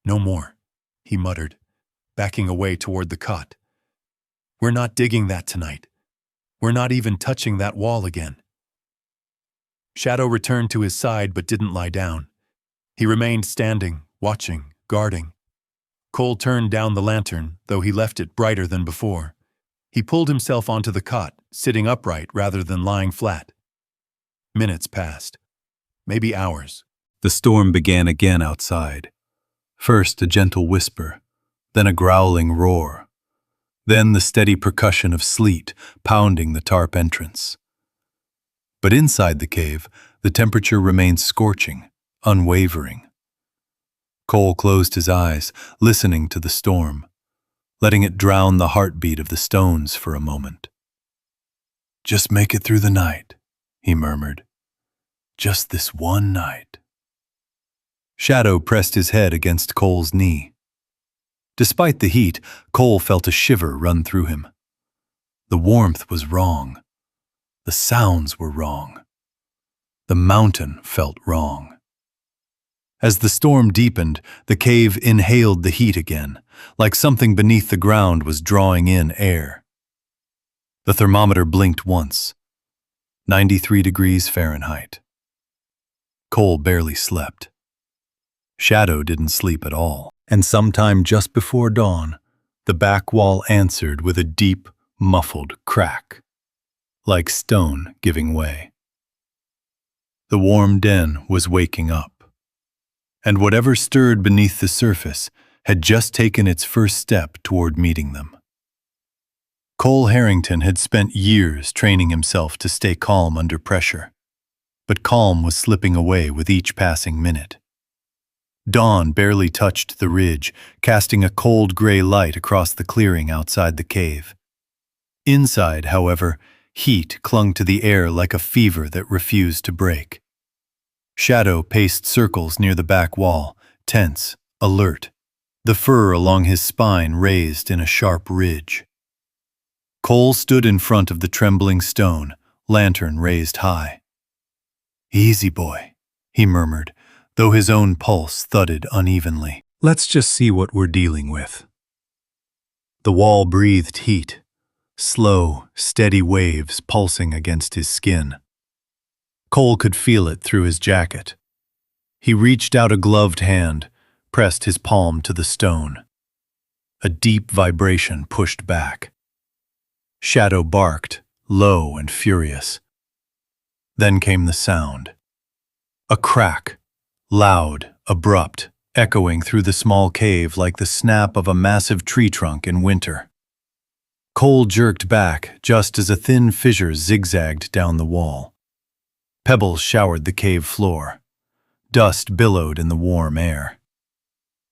Speaker 1: "No more," he muttered, backing away toward the cot. "We're not digging that tonight. We're not even touching that wall again." Shadow returned to his side but didn't lie down. He remained standing, watching, guarding. Cole turned down the lantern, though he left it brighter than before. He pulled himself onto the cot, sitting upright rather than lying flat. Minutes passed. Maybe hours.
Speaker 2: The storm began again outside. First a gentle whisper, then a growling roar, then the steady percussion of sleet pounding the tarp entrance. But inside the cave, the temperature remained scorching, unwavering. Cole closed his eyes, listening to the storm, letting it drown the heartbeat of the stones for a moment. "Just make it through the night," he murmured. "Just this one night." Shadow pressed his head against Cole's knee. Despite the heat, Cole felt a shiver run through him. The warmth was wrong. The sounds were wrong. The mountain felt wrong. As the storm deepened, the cave inhaled the heat again, like something beneath the ground was drawing in air. The thermometer blinked once. 93 degrees Fahrenheit. Cole barely slept. Shadow didn't sleep at all, and sometime just before dawn, the back wall answered with a deep, muffled crack, like stone giving way. The warm den was waking up, and whatever stirred beneath the surface had just taken its first step toward meeting them. Cole Harrington had spent years training himself to stay calm under pressure, but calm was slipping away with each passing minute. Dawn barely touched the ridge, casting a cold gray light across the clearing outside the cave. Inside, however, heat clung to the air like a fever that refused to break. Shadow paced circles near the back wall, tense, alert, the fur along his spine raised in a sharp ridge. Cole stood in front of the trembling stone, lantern raised high. "Easy, boy," he murmured, though his own pulse thudded unevenly. "Let's just see what we're dealing with." The wall breathed heat, slow, steady waves pulsing against his skin. Cole could feel it through his jacket. He reached out a gloved hand, pressed his palm to the stone. A deep vibration pushed back. Shadow barked, low and furious. Then came the sound. A crack, loud, abrupt, echoing through the small cave like the snap of a massive tree trunk in winter. Cole jerked back just as a thin fissure zigzagged down the wall. Pebbles showered the cave floor. Dust billowed in the warm air.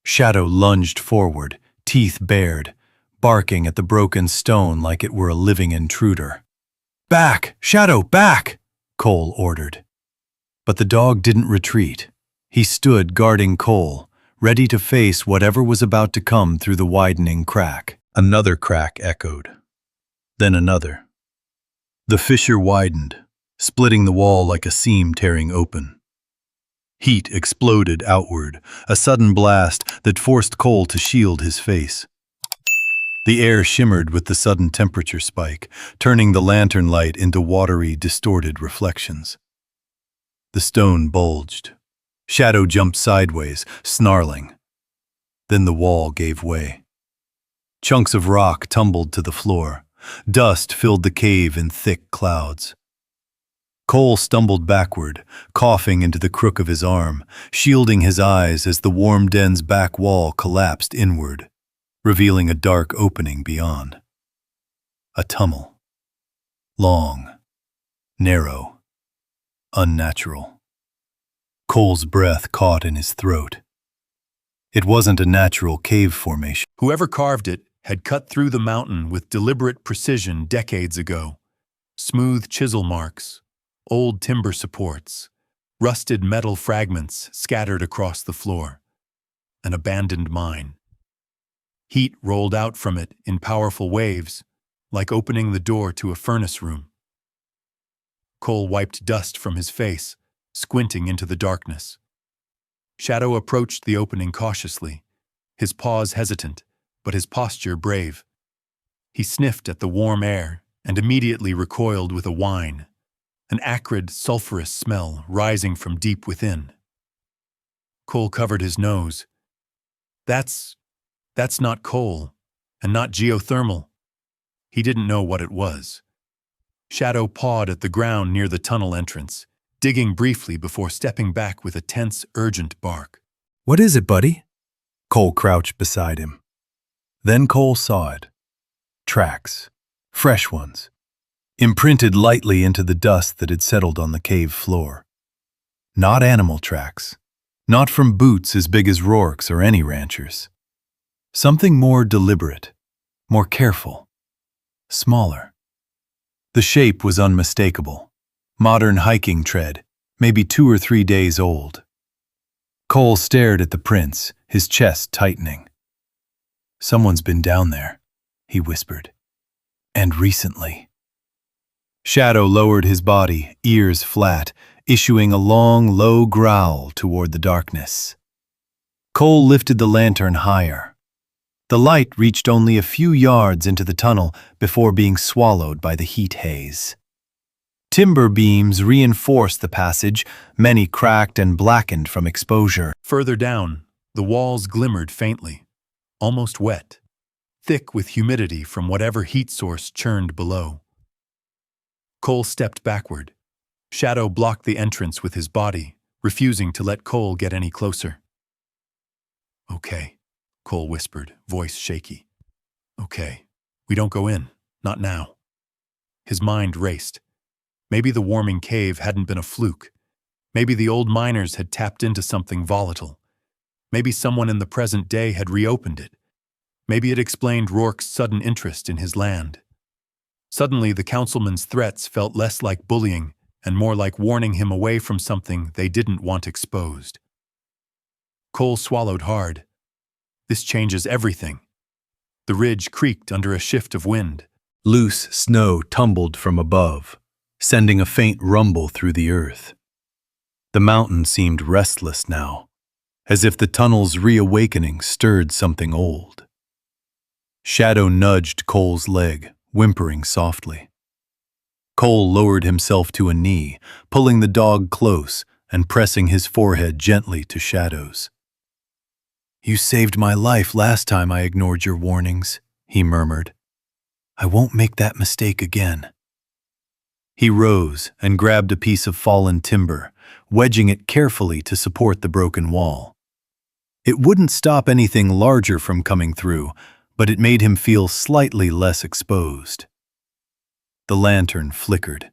Speaker 2: Shadow lunged forward, teeth bared, barking at the broken stone like it were a living intruder. "Back! Shadow, back!" Cole ordered. But the dog didn't retreat. He stood guarding Cole, ready to face whatever was about to come through the widening crack. Another crack echoed. Then another. The fissure widened, splitting the wall like a seam tearing open. Heat exploded outward, a sudden blast that forced Cole to shield his face. The air shimmered with the sudden temperature spike, turning the lantern light into watery, distorted reflections. The stone bulged. Shadow jumped sideways, snarling. Then the wall gave way. Chunks of rock tumbled to the floor. Dust filled the cave in thick clouds. Cole stumbled backward, coughing into the crook of his arm, shielding his eyes as the warm den's back wall collapsed inward, revealing a dark opening beyond. A tunnel. Long, narrow, unnatural. Cole's breath caught in his throat. It wasn't a natural cave formation.
Speaker 1: Whoever carved it had cut through the mountain with deliberate precision decades ago. Smooth chisel marks, old timber supports, rusted metal fragments scattered across the floor. An abandoned mine. Heat rolled out from it in powerful waves, like opening the door to a furnace room. Cole wiped dust from his face, squinting into the darkness. Shadow approached the opening cautiously, his paws hesitant, but his posture brave. He sniffed at the warm air and immediately recoiled with a whine, an acrid, sulphurous smell rising from deep within. Cole covered his nose. That's not coal, and not geothermal. He didn't know what it was. Shadow pawed at the ground near the tunnel entrance, digging briefly before stepping back with a tense, urgent bark.
Speaker 2: "What is it, buddy?" Cole crouched beside him. Then Cole saw it. Tracks. Fresh ones. Imprinted lightly into the dust that had settled on the cave floor. Not animal tracks. Not from boots as big as Rourke's or any rancher's. Something more deliberate, more careful, smaller. The shape was unmistakable. Modern hiking tread, maybe 2 or 3 days old. Cole stared at the prints, his chest tightening. "Someone's been down there," he whispered. "And recently." Shadow lowered his body, ears flat, issuing a long, low growl toward the darkness. Cole lifted the lantern higher. The light reached only a few yards into the tunnel before being swallowed by the heat haze. Timber beams reinforced the passage, many cracked and blackened from exposure.
Speaker 1: Further down, the walls glimmered faintly, almost wet, thick with humidity from whatever heat source churned below. Cole stepped backward. Shadow blocked the entrance with his body, refusing to let Cole get any closer. "Okay," Cole whispered, voice shaky. "Okay, we don't go in, not now." His mind raced. Maybe the warming cave hadn't been a fluke. Maybe the old miners had tapped into something volatile. Maybe someone in the present day had reopened it. Maybe it explained Rourke's sudden interest in his land. Suddenly, the councilman's threats felt less like bullying and more like warning him away from something they didn't want exposed. Cole swallowed hard. This changes everything. The ridge creaked under a shift of wind.
Speaker 2: Loose snow tumbled from above, sending a faint rumble through the earth. The mountain seemed restless now, as if the tunnel's reawakening stirred something old. Shadow nudged Cole's leg, whimpering softly. Cole lowered himself to a knee, pulling the dog close and pressing his forehead gently to Shadow's. "You saved my life last time I ignored your warnings," he murmured. "I won't make that mistake again." He rose and grabbed a piece of fallen timber, wedging it carefully to support the broken wall. It wouldn't stop anything larger from coming through, but it made him feel slightly less exposed. The lantern flickered,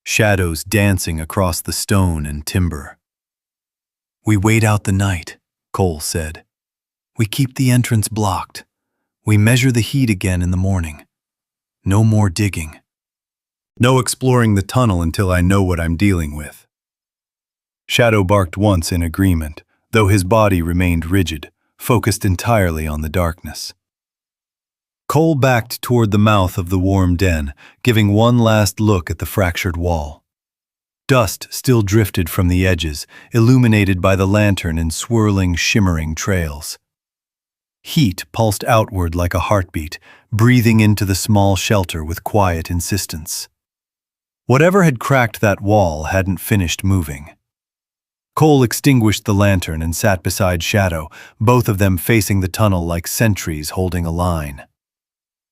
Speaker 2: shadows dancing across the stone and timber. "We wait out the night," Cole said. "We keep the entrance blocked. We measure the heat again in the morning. No more digging. No exploring the tunnel until I know what I'm dealing with." Shadow barked once in agreement, though his body remained rigid, focused entirely on the darkness. Cole backed toward the mouth of the warm den, giving one last look at the fractured wall. Dust still drifted from the edges, illuminated by the lantern in swirling, shimmering trails. Heat pulsed outward like a heartbeat, breathing into the small shelter with quiet insistence. Whatever had cracked that wall hadn't finished moving. Cole extinguished the lantern and sat beside Shadow, both of them facing the tunnel like sentries holding a line.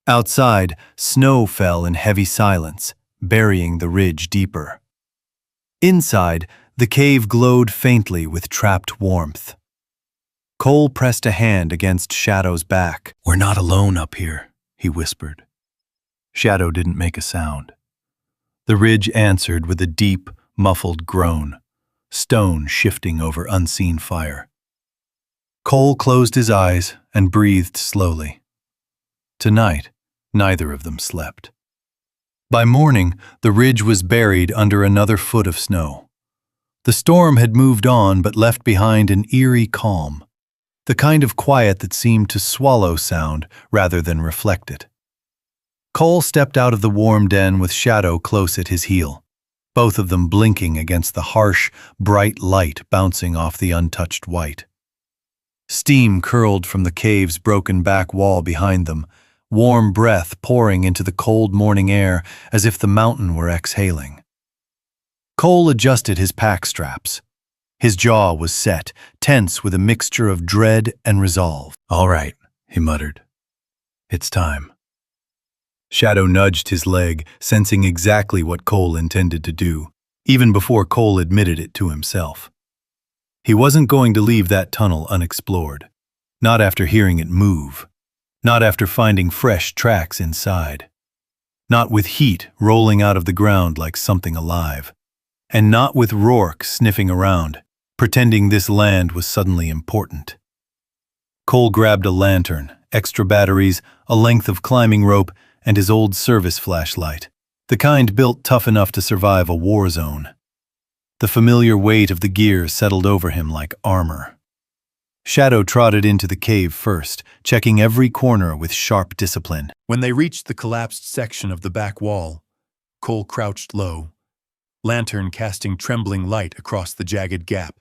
Speaker 2: Outside, snow fell in heavy silence, burying the ridge deeper.
Speaker 3: Inside, the cave glowed faintly with trapped warmth. Cole pressed a hand against Shadow's back. "We're not alone up here," he whispered. Shadow didn't make a sound. The ridge answered with a deep, muffled groan, stone shifting over unseen fire. Cole closed his eyes and breathed slowly. Tonight, neither of them slept. By morning, the ridge was buried under another foot of snow. The storm had moved on but left behind an eerie calm, the kind of quiet that seemed to swallow sound rather than reflect it. Cole stepped out of the warm den with Shadow close at his heel, both of them blinking against the harsh, bright light bouncing off the untouched white. Steam curled from the cave's broken back wall behind them, warm breath pouring into the cold morning air as if the mountain were exhaling. Cole adjusted his pack straps. His jaw was set, tense with a mixture of dread and resolve. "All right," he muttered. "It's time." Shadow nudged his leg, sensing exactly what Cole intended to do, even before Cole admitted it to himself. He wasn't going to leave that tunnel unexplored, not after hearing it move, not after finding fresh tracks inside, not with heat rolling out of the ground like something alive, and not with Rourke sniffing around, pretending this land was suddenly important. Cole grabbed a lantern, extra batteries, a length of climbing rope, and his old service flashlight, the kind built tough enough to survive a war zone. The familiar weight of the gear settled over him like armor. Shadow trotted into the cave first, checking every corner with sharp discipline.
Speaker 1: When they reached the collapsed section of the back wall, Cole crouched low, lantern casting trembling light across the jagged gap.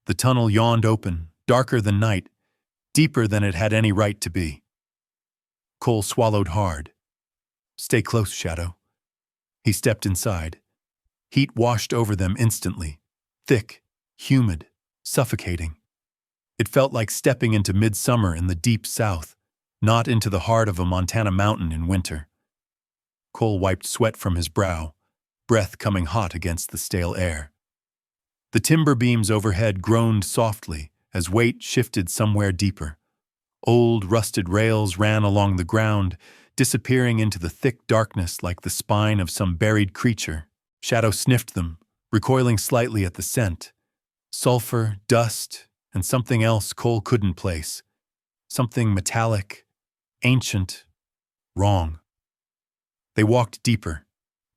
Speaker 1: The tunnel yawned open, darker than night, deeper than it had any right to be. Cole swallowed hard. "Stay close, Shadow." He stepped inside. Heat washed over them instantly, thick, humid, suffocating. It felt like stepping into midsummer in the deep south, not into the heart of a Montana mountain in winter. Cole wiped sweat from his brow, breath coming hot against the stale air. The timber beams overhead groaned softly as weight shifted somewhere deeper. Old, rusted rails ran along the ground, disappearing into the thick darkness like the spine of some buried creature. Shadow sniffed them, recoiling slightly at the scent. Sulfur, dust, and something else Cole couldn't place. Something metallic, ancient, wrong. They walked deeper,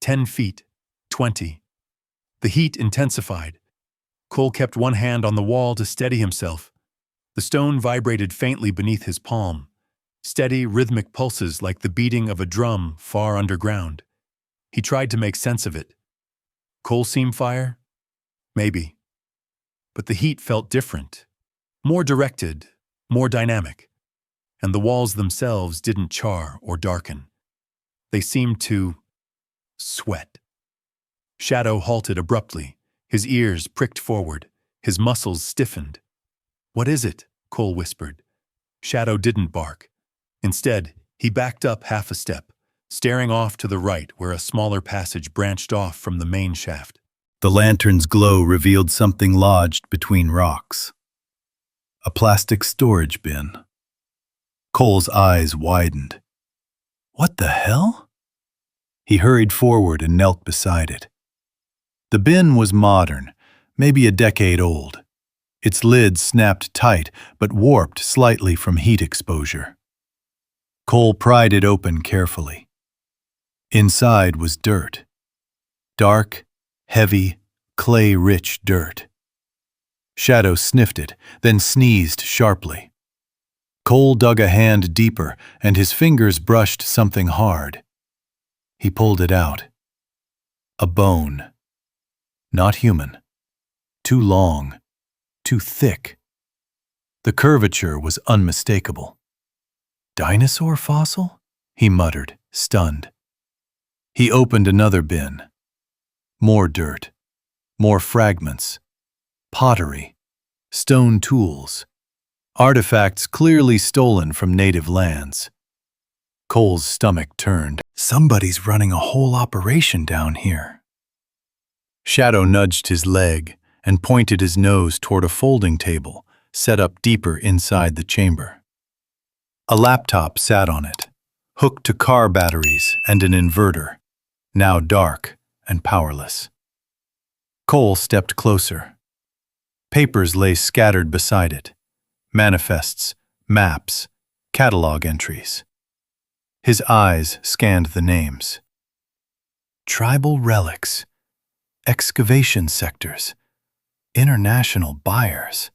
Speaker 1: 10 feet, 20. The heat intensified. Cole kept one hand on the wall to steady himself. The stone vibrated faintly beneath his palm, steady, rhythmic pulses like the beating of a drum far underground. He tried to make sense of it. Coal seam fire? Maybe. But the heat felt different, more directed, more dynamic, and the walls themselves didn't char or darken. They seemed to sweat. Shadow halted abruptly, his ears pricked forward, his muscles stiffened. "What is it?" Cole whispered. Shadow didn't bark. Instead, he backed up half a step, staring off to the right where a smaller passage branched off from the main shaft.
Speaker 3: The lantern's glow revealed something lodged between rocks. A plastic storage bin. Cole's eyes widened. What the hell? He hurried forward and knelt beside it. The bin was modern, maybe a decade old. Its lid snapped tight but warped slightly from heat exposure. Cole pried it open carefully. Inside was dirt. Dark, heavy, clay-rich dirt. Shadow sniffed it, then sneezed sharply. Cole dug a hand deeper, and his fingers brushed something hard. He pulled it out. A bone. Not human. Too long. Too thick. The curvature was unmistakable. "Dinosaur fossil?" he muttered, stunned. He opened another bin. More dirt. More fragments. Pottery. Stone tools. Artifacts clearly stolen from native lands. Cole's stomach turned. Somebody's running a whole operation down here. Shadow nudged his leg and pointed his nose toward a folding table set up deeper inside the chamber. A laptop sat on it, hooked to car batteries and an inverter, now dark and powerless. Cole stepped closer. Papers lay scattered beside it, manifests, maps, catalog entries. His eyes scanned the names. Tribal relics, excavation sectors, international buyers.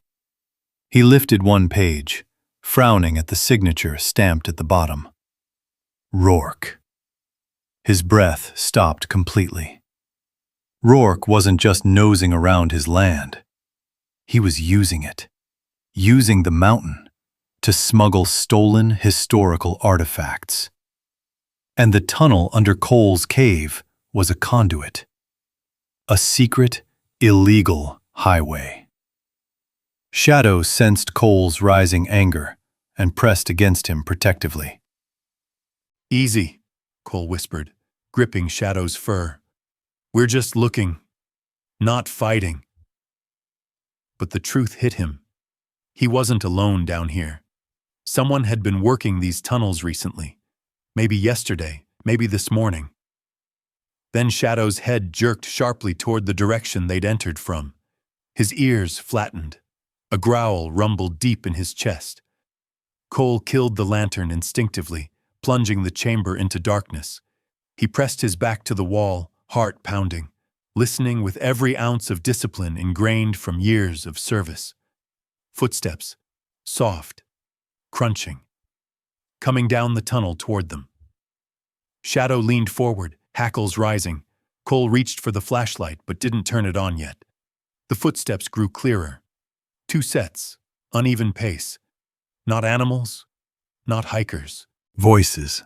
Speaker 3: He lifted one page, frowning at the signature stamped at the bottom. Rourke. His breath stopped completely. Rourke wasn't just nosing around his land. He was using it, using the mountain, to smuggle stolen historical artifacts. And the tunnel under Cole's cave was a conduit. A secret, illegal highway. Shadow sensed Cole's rising anger and pressed against him protectively.
Speaker 1: "Easy," Cole whispered, gripping Shadow's fur. "We're just looking, not fighting." But the truth hit him. He wasn't alone down here. Someone had been working these tunnels recently. Maybe yesterday, maybe this morning. Then Shadow's head jerked sharply toward the direction they'd entered from. His ears flattened. A growl rumbled deep in his chest. Cole killed the lantern instinctively, plunging the chamber into darkness. He pressed his back to the wall, heart pounding, listening with every ounce of discipline ingrained from years of service. Footsteps, soft, crunching, coming down the tunnel toward them. Shadow leaned forward, hackles rising. Cole reached for the flashlight but didn't turn it on yet. The footsteps grew clearer. 2 sets, uneven pace. Not animals, not hikers.
Speaker 3: Voices.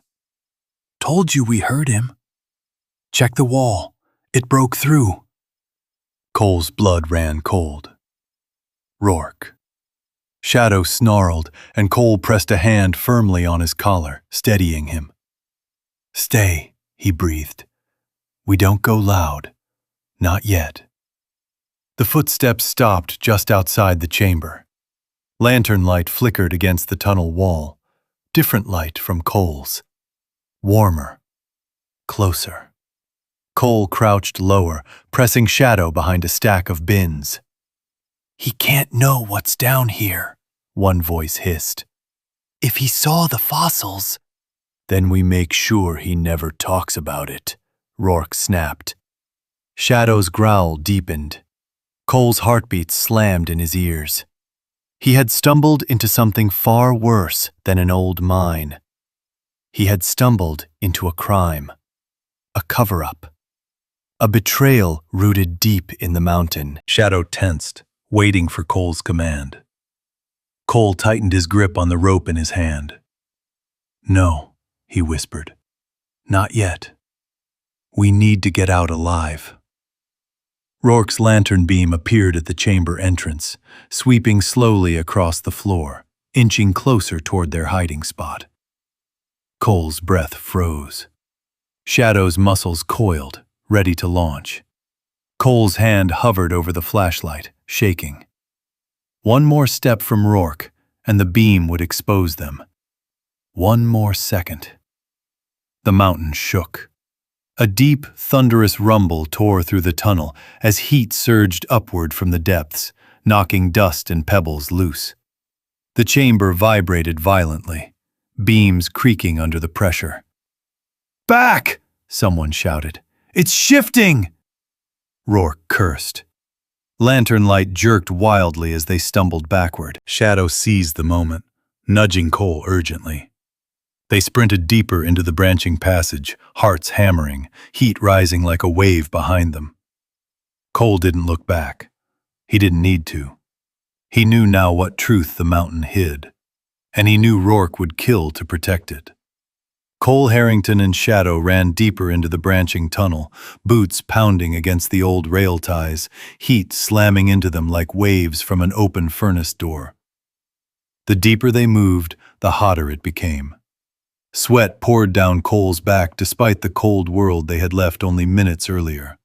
Speaker 3: Told you we heard him. Check the wall. It broke through. Cole's blood ran cold. Rourke. Shadow snarled, and Cole pressed a hand firmly on his collar, steadying him. Stay, he breathed. We don't go loud. Not yet. The footsteps stopped just outside the chamber. Lantern light flickered against the tunnel wall. Different light from Cole's. Warmer. Closer. Cole crouched lower, pressing Shadow behind a stack of bins. He can't know what's down here, one voice hissed. If he saw the fossils, then we make sure he never talks about it, Rourke snapped. Shadow's growl deepened. Cole's heartbeat slammed in his ears. He had stumbled into something far worse than an old mine. He had stumbled into a crime, a cover-up, a betrayal rooted deep in the mountain. Shadow tensed, waiting for Cole's command. Cole tightened his grip on the rope in his hand. No, he whispered. Not yet. We need to get out alive. Rourke's lantern beam appeared at the chamber entrance, sweeping slowly across the floor, inching closer toward their hiding spot. Cole's breath froze. Shadow's muscles coiled, ready to launch. Cole's hand hovered over the flashlight, shaking. One more step from Rourke, and the beam would expose them. One more second. The mountain shook. A deep, thunderous rumble tore through the tunnel as heat surged upward from the depths, knocking dust and pebbles loose. The chamber vibrated violently, beams creaking under the pressure. "Back!" someone shouted. "It's shifting!" Rourke cursed. Lantern light jerked wildly as they stumbled backward. Shadow seized the moment, nudging Cole urgently. They sprinted deeper into the branching passage, hearts hammering, heat rising like a wave behind them. Cole didn't look back. He didn't need to. He knew now what truth the mountain hid, and he knew Rourke would kill to protect it. Cole Harrington and Shadow ran deeper into the branching tunnel, boots pounding against the old rail ties, heat slamming into them like waves from an open furnace door. The deeper they moved, the hotter it became. Sweat poured down Cole's back despite the cold world they had left only minutes earlier.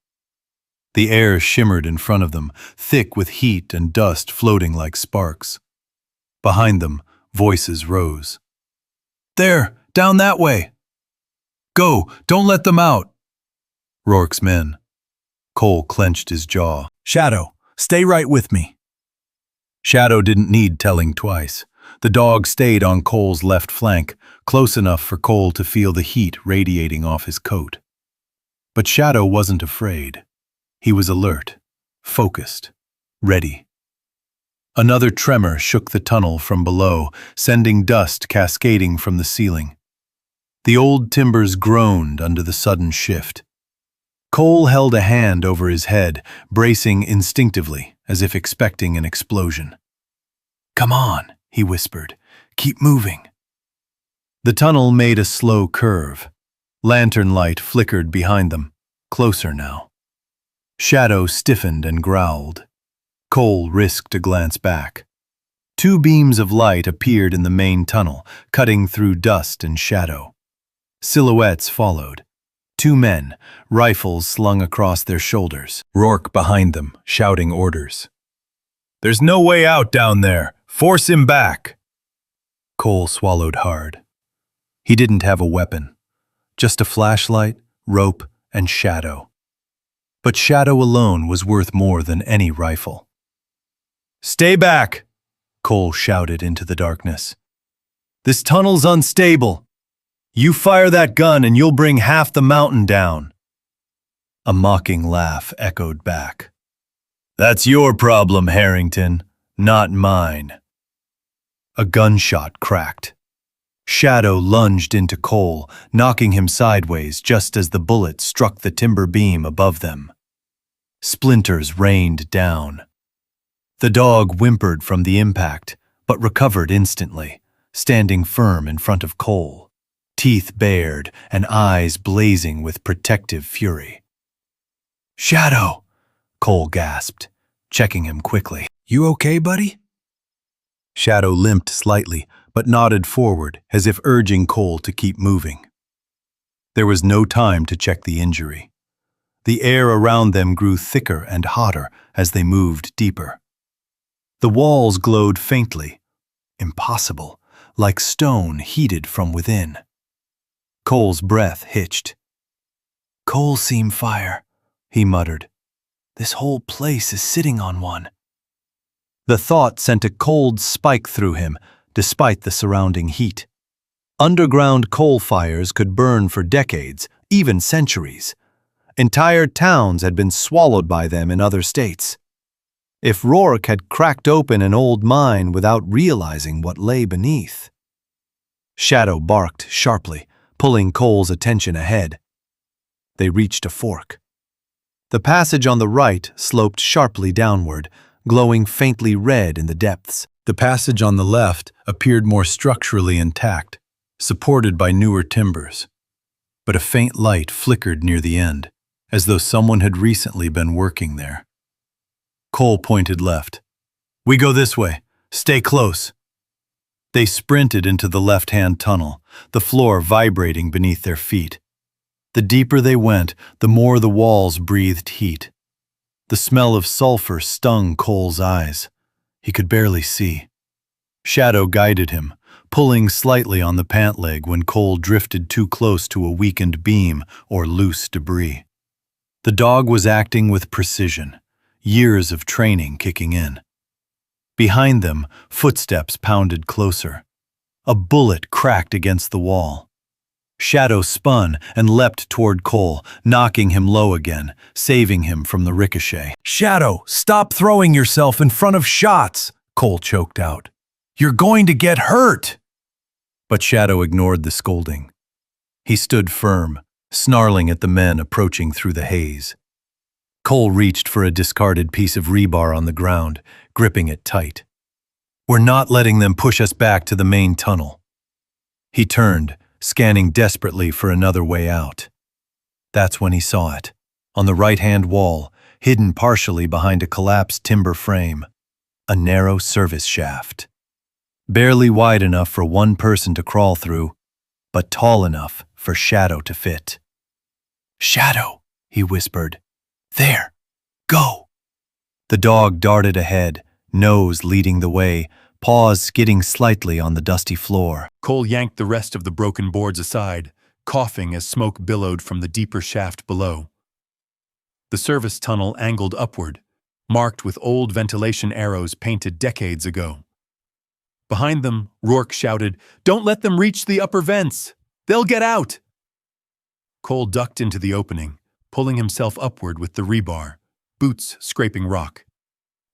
Speaker 3: The air shimmered in front of them, thick with heat and dust floating like sparks. Behind them, voices rose. "There, down that way! Go, don't let them out!" Rourke's men. Cole clenched his jaw. "Shadow, stay right with me." Shadow didn't need telling twice. The dog stayed on Cole's left flank, close enough for Cole to feel the heat radiating off his coat. But Shadow wasn't afraid. He was alert, focused, ready. Another tremor shook the tunnel from below, sending dust cascading from the ceiling. The old timbers groaned under the sudden shift. Cole held a hand over his head, bracing instinctively, as if expecting an explosion. "Come on," he whispered. "Keep moving." The tunnel made a slow curve. Lantern light flickered behind them, closer now. Shadow stiffened and growled. Cole risked a glance back. Two beams of light appeared in the main tunnel, cutting through dust and shadow. Silhouettes followed. Two men, rifles slung across their shoulders. Rourke behind them, shouting orders. "There's no way out down there! Force him back!" Cole swallowed hard. He didn't have a weapon. Just a flashlight, rope, and shadow. But shadow alone was worth more than any rifle. "Stay back!" Cole shouted into the darkness. "This tunnel's unstable. You fire that gun and you'll bring half the mountain down." A mocking laugh echoed back. "That's your problem, Harrington, not mine." A gunshot cracked. Shadow lunged into Cole, knocking him sideways just as the bullet struck the timber beam above them. Splinters rained down. The dog whimpered from the impact, but recovered instantly, standing firm in front of Cole, teeth bared and eyes blazing with protective fury. "Shadow!" Cole gasped, checking him quickly. "You okay, buddy?" Shadow limped slightly, but nodded forward as if urging Cole to keep moving. There was no time to check the injury. The air around them grew thicker and hotter as they moved deeper. The walls glowed faintly, impossible, like stone heated from within. Cole's breath hitched. "Cole's seen fire," he muttered. "This whole place is sitting on one." The thought sent a cold spike through him, despite the surrounding heat. Underground coal fires could burn for decades, even centuries. Entire towns had been swallowed by them in other states. If Rourke had cracked open an old mine without realizing what lay beneath. Shadow barked sharply, pulling Cole's attention ahead. They reached a fork. The passage on the right sloped sharply downward, glowing faintly red in the depths. The passage on the left appeared more structurally intact, supported by newer timbers. But a faint light flickered near the end, as though someone had recently been working there. Cole pointed left. "We go this way. Stay close." They sprinted into the left-hand tunnel, the floor vibrating beneath their feet. The deeper they went, the more the walls breathed heat. The smell of sulfur stung Cole's eyes. He could barely see. Shadow guided him, pulling slightly on the pant leg when Cole drifted too close to a weakened beam or loose debris. The dog was acting with precision, years of training kicking in. Behind them, footsteps pounded closer. A bullet cracked against the wall. Shadow spun and leapt toward Cole, knocking him low again, saving him from the ricochet. "Shadow, stop throwing yourself in front of shots," Cole choked out. "You're going to get hurt!" But Shadow ignored the scolding. He stood firm, snarling at the men approaching through the haze. Cole reached for a discarded piece of rebar on the ground, gripping it tight. "We're not letting them push us back to the main tunnel." He turned, scanning desperately for another way out. That's when he saw it, on the right-hand wall, hidden partially behind a collapsed timber frame. A narrow service shaft. Barely wide enough for one person to crawl through, but tall enough for Shadow to fit. "Shadow," he whispered. "There,
Speaker 2: Go! The dog darted ahead, nose leading the way, paws skidding slightly on the dusty floor.
Speaker 1: Cole yanked the rest of the broken boards aside, coughing as smoke billowed from the deeper shaft below. The service tunnel angled upward, marked with old ventilation arrows painted decades ago. Behind them, Rourke shouted, "Don't let them reach the upper vents! They'll get out!" Cole ducked into the opening, pulling himself upward with the rebar, boots scraping rock.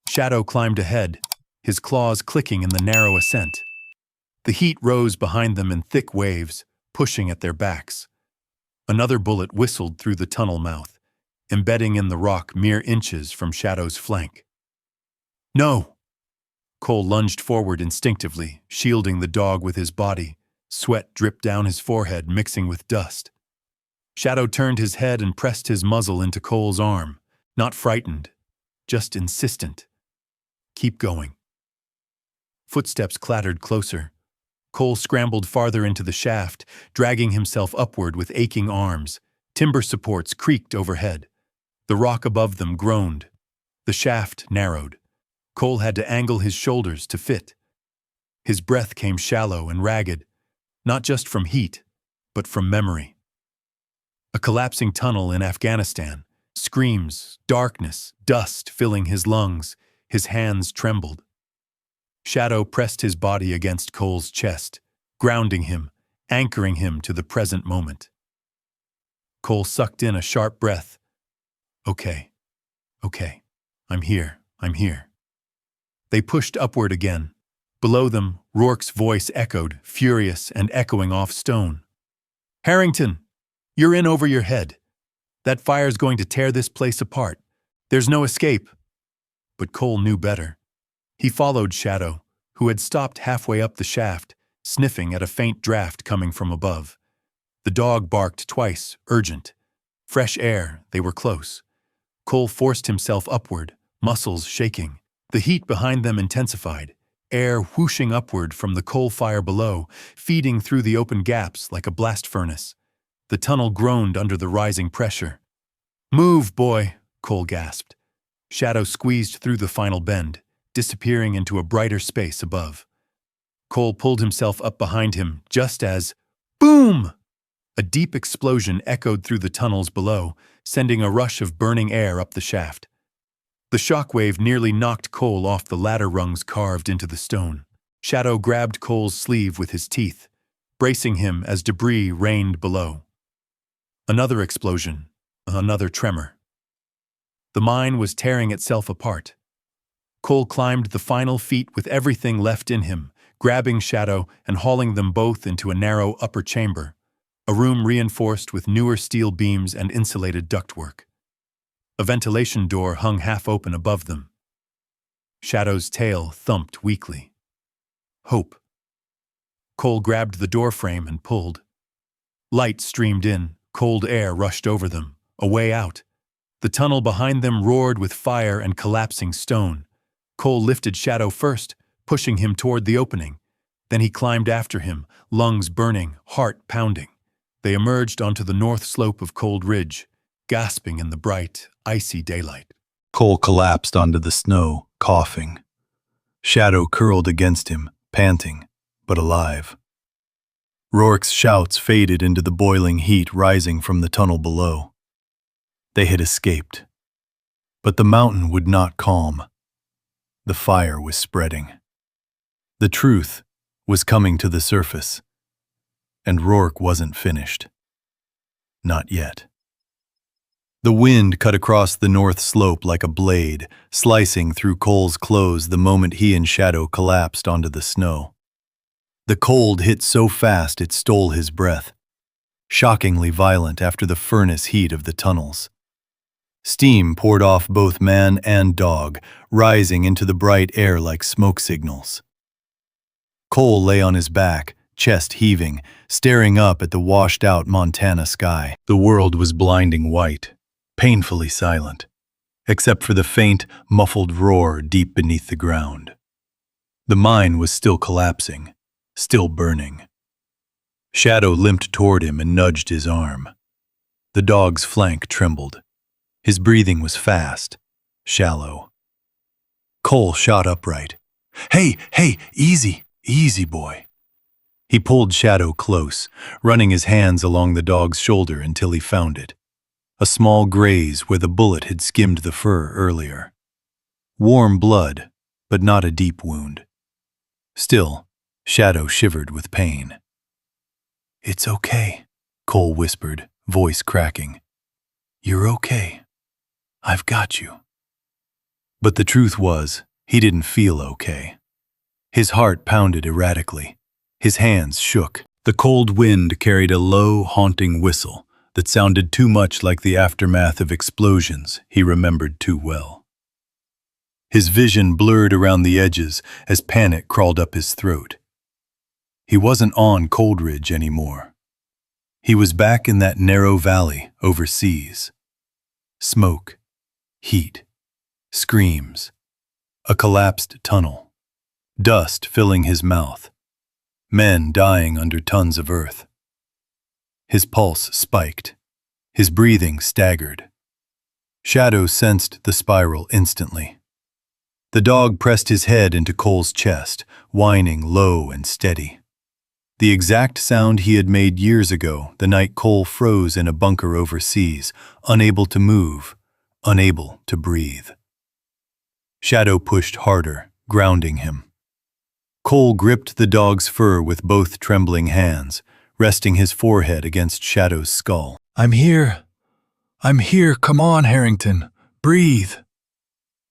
Speaker 1: Shadow climbed ahead, his claws clicking in the narrow ascent. The heat rose behind them in thick waves, pushing at their backs. Another bullet whistled through the tunnel mouth, embedding in the rock mere inches from Shadow's flank. "No!" Cole lunged forward instinctively, shielding the dog with his body. Sweat dripped down his forehead, mixing with dust. Shadow turned his head and pressed his muzzle into Cole's arm, not frightened, just insistent. "Keep going." Footsteps clattered closer. Cole scrambled farther into the shaft, dragging himself upward with aching arms. Timber supports creaked overhead. The rock above them groaned. The shaft narrowed. Cole had to angle his shoulders to fit. His breath came shallow and ragged, not just from heat, but from memory. A collapsing tunnel in Afghanistan, screams, darkness, dust filling his lungs. His hands trembled. Shadow pressed his body against Cole's chest, grounding him, anchoring him to the present moment. Cole sucked in a sharp breath. Okay, I'm here. They pushed upward again. Below them, Rourke's voice echoed, furious and echoing off stone. "Harrington, you're in over your head. That fire's going to tear this place apart. There's no escape." But Cole knew better. He followed Shadow, who had stopped halfway up the shaft, sniffing at a faint draft coming from above. The dog barked twice, urgent. Fresh air, they were close. Cole forced himself upward, muscles shaking. The heat behind them intensified, air whooshing upward from the coal fire below, feeding through the open gaps like a blast furnace. The tunnel groaned under the rising pressure. "Move, boy," Cole gasped. Shadow squeezed through the final bend, disappearing into a brighter space above. Cole pulled himself up behind him just as, boom! A deep explosion echoed through the tunnels below, sending a rush of burning air up the shaft. The shockwave nearly knocked Cole off the ladder rungs carved into the stone. Shadow grabbed Cole's sleeve with his teeth, bracing him as debris rained below. Another explosion, another tremor. The mine was tearing itself apart. Cole climbed the final feet with everything left in him, grabbing Shadow and hauling them both into a narrow upper chamber, a room reinforced with newer steel beams and insulated ductwork. A ventilation door hung half open above them. Shadow's tail thumped weakly. Hope. Cole grabbed the doorframe and pulled. Light streamed in, cold air rushed over them, a way out. The tunnel behind them roared with fire and collapsing stone. Cole lifted Shadow first, pushing him toward the opening. Then he climbed after him, lungs burning, heart pounding. They emerged onto the north slope of Cold Ridge, gasping in the bright, icy daylight.
Speaker 2: Cole collapsed onto the snow, coughing. Shadow curled against him, panting, but alive. Rourke's shouts faded into the boiling heat rising from the tunnel below. They had escaped. But the mountain would not calm. The fire was spreading. The truth was coming to the surface. And Rourke wasn't finished. Not yet. The wind cut across the north slope like a blade, slicing through Cole's clothes the moment he and Shadow collapsed onto the snow. The cold hit so fast it stole his breath, shockingly violent after the furnace heat of the tunnels. Steam poured off both man and dog, rising into the bright air like smoke signals. Cole lay on his back, chest heaving, staring up at the washed-out Montana sky. The world was blinding white, painfully silent, except for the faint, muffled roar deep beneath the ground. The mine was still collapsing, still burning. Shadow limped toward him and nudged his arm. The dog's flank trembled. His breathing was fast,
Speaker 3: shallow. Cole shot upright. Hey, easy, easy boy. He pulled Shadow close, running his hands along the dog's shoulder until he found it. A small graze where the bullet had skimmed the fur earlier. Warm blood, but not a deep wound. Still, Shadow shivered with pain. "It's okay," Cole whispered, voice cracking. "You're okay. I've got you." But the truth was, he didn't feel okay. His heart pounded erratically. His hands shook. The cold wind carried a low, haunting whistle that sounded too much like the aftermath of explosions he remembered too well. His vision blurred around the edges as panic crawled up his throat. He wasn't on Cold Ridge anymore. He was back in that narrow valley overseas. Smoke, heat, screams, a collapsed tunnel, dust filling his mouth, men dying under tons of earth. His pulse spiked, his breathing staggered. Shadow sensed the spiral instantly. The dog pressed his head into Cole's chest, whining low and steady. The exact sound he had made years ago, the night Cole froze in a bunker overseas, unable to move, unable to breathe. Shadow pushed harder, grounding him. Cole gripped the dog's fur with both trembling hands, resting his forehead against Shadow's skull. I'm here, come on, Harrington, breathe."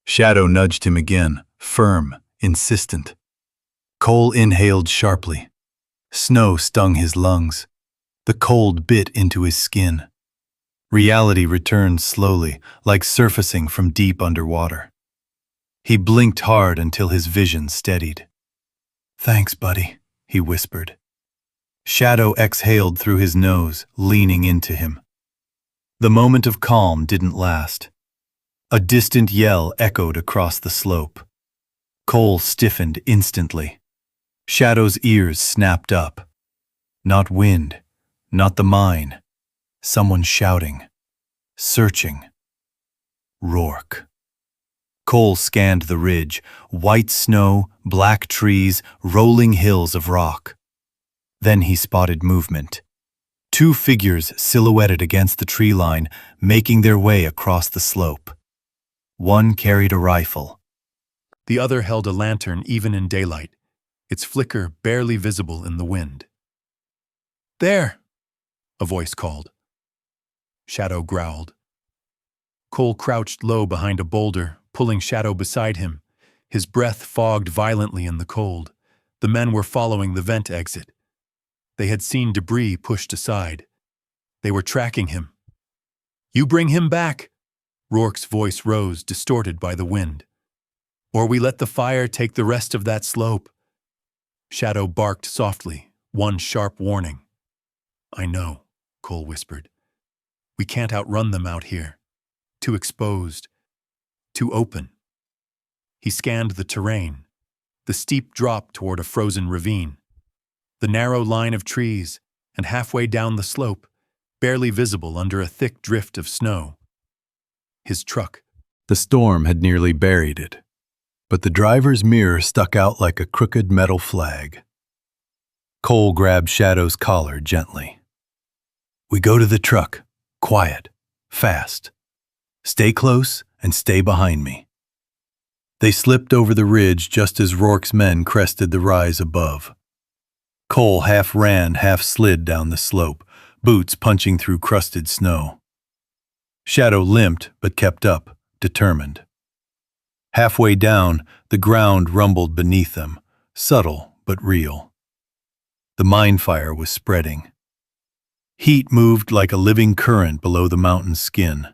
Speaker 3: Shadow nudged him again, firm, insistent. Cole inhaled sharply. Snow stung his lungs. The cold bit into his skin. Reality returned slowly, like surfacing from deep underwater. He blinked hard until his vision steadied. "Thanks, buddy," he whispered. Shadow exhaled through his nose, leaning into him. The moment of calm didn't last. A distant yell echoed across the slope. Cole stiffened instantly. Shadow's ears snapped up. Not wind, not the mine. Someone shouting, searching. Rourke. Cole scanned the ridge, white snow, black trees, rolling hills of rock. Then he spotted movement. Two figures silhouetted against the tree line, making their way across the slope. One carried a rifle.
Speaker 1: The other held a lantern even in daylight, its flicker barely visible in the wind. "There!" a voice called. Shadow growled. Cole crouched low behind a boulder, pulling Shadow beside him. His breath fogged violently in the cold. The men were following the vent exit. They had seen debris pushed aside. They were tracking him. "You bring him back!" Rourke's voice rose, distorted by the wind. "Or we let the fire take the rest of that slope." Shadow barked softly, one sharp warning. "I know," Cole whispered. "We can't outrun them out here. Too exposed. Too open." He scanned the terrain, the steep drop toward a frozen ravine, the narrow line of trees, and halfway down the slope, barely visible under a thick drift of snow. His truck.
Speaker 3: The storm had nearly buried it, but the driver's mirror stuck out like a crooked metal flag. Cole grabbed Shadow's collar gently. "We go to the truck, quiet, fast. Stay close and stay behind me." They slipped over the ridge just as Rourke's men crested the rise above. Cole half ran, half slid down the slope, boots punching through crusted snow. Shadow limped but kept up, determined. Halfway down, the ground rumbled beneath them, subtle but real. The mine fire was spreading. Heat moved like a living current below the mountain's skin.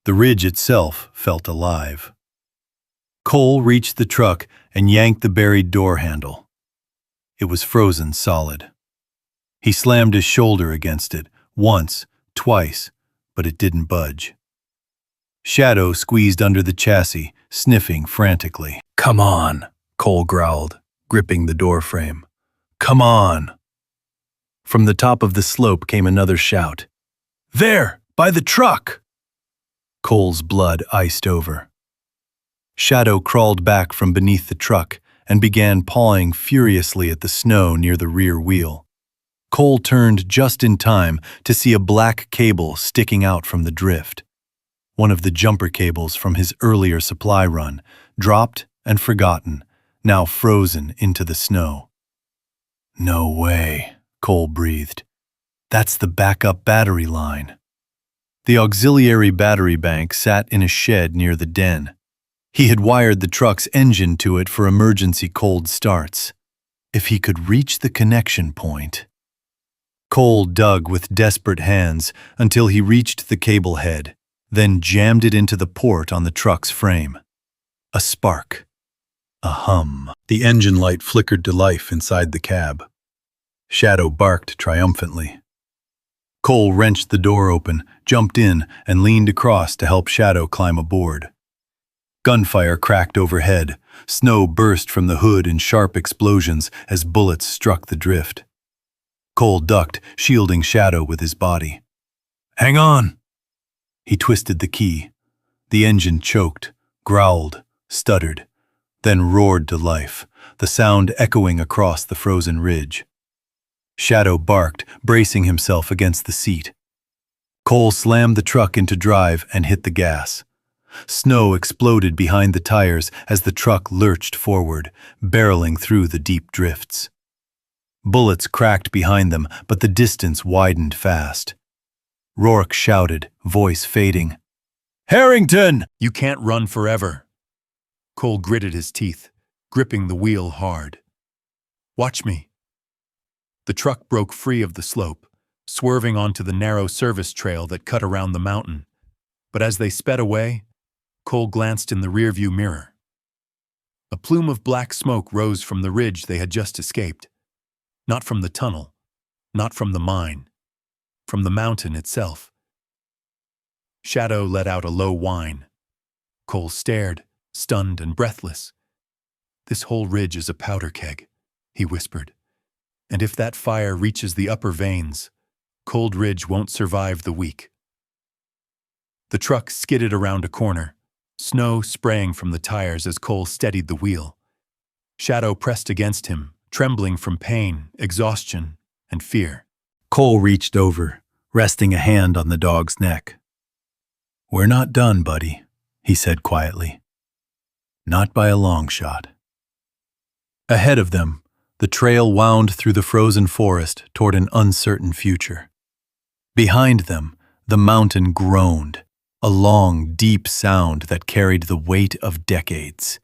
Speaker 3: The ridge itself felt alive. Cole reached the truck and yanked the buried door handle. It was frozen solid. He slammed his shoulder against it, once, twice, but it didn't budge. Shadow squeezed under the chassis, sniffing frantically. "Come on," Cole growled, gripping the door frame. "Come on." From the top of the slope came another shout. "There, by the truck!" Cole's blood iced over.
Speaker 2: Shadow crawled back from beneath the truck and began pawing furiously at the snow near the rear wheel. Cole turned just in time to see a black cable sticking out from the drift. One of the jumper cables from his earlier supply run, dropped and forgotten, now frozen into the snow. "No way," Cole breathed. "That's the backup battery line." The auxiliary battery bank sat in a shed near the den. He had wired the truck's engine to it for emergency cold starts. If he could reach the connection point. Cole dug with desperate hands until he reached the cable head, then jammed it into the port on the truck's frame. A spark. A hum. The engine light flickered to life inside the cab. Shadow barked triumphantly. Cole wrenched the door open, jumped in, and leaned across to help Shadow climb aboard. Gunfire cracked overhead. Snow burst from the hood in sharp explosions as bullets struck the drift. Cole ducked, shielding Shadow with his body. "Hang on!" He twisted the key. The engine choked, growled, stuttered, then roared to life, the sound echoing across the frozen ridge. Shadow barked, bracing himself against the seat. Cole slammed the truck into drive and hit the gas. Snow exploded behind the tires as the truck lurched forward, barreling through the deep drifts. Bullets cracked behind them, but the distance widened fast. Rourke shouted, voice fading. "Harrington!"
Speaker 1: You can't run forever. Cole gritted his teeth, gripping the wheel hard. Watch me. The truck broke free of the slope, swerving onto the narrow service trail that cut around the mountain. But as they sped away, Cole glanced in the rearview mirror. A plume of black smoke rose from the ridge they had just escaped. Not from the tunnel, not from the mine, from the mountain itself. Shadow let out a low whine. Cole stared, stunned and breathless. "This whole ridge is a powder keg," he whispered. "And if that fire reaches the upper veins, Cold Ridge won't survive the week." The truck skidded around a corner, snow spraying from the tires as Cole steadied the wheel. Shadow pressed against him, trembling from pain, exhaustion, and fear.
Speaker 2: Cole reached over, resting a hand on the dog's neck. "We're not done, buddy," he said quietly. "Not by a long shot." Ahead of them, the trail wound through the frozen forest toward an uncertain future. Behind them, the mountain groaned, a long, deep sound that carried the weight of decades.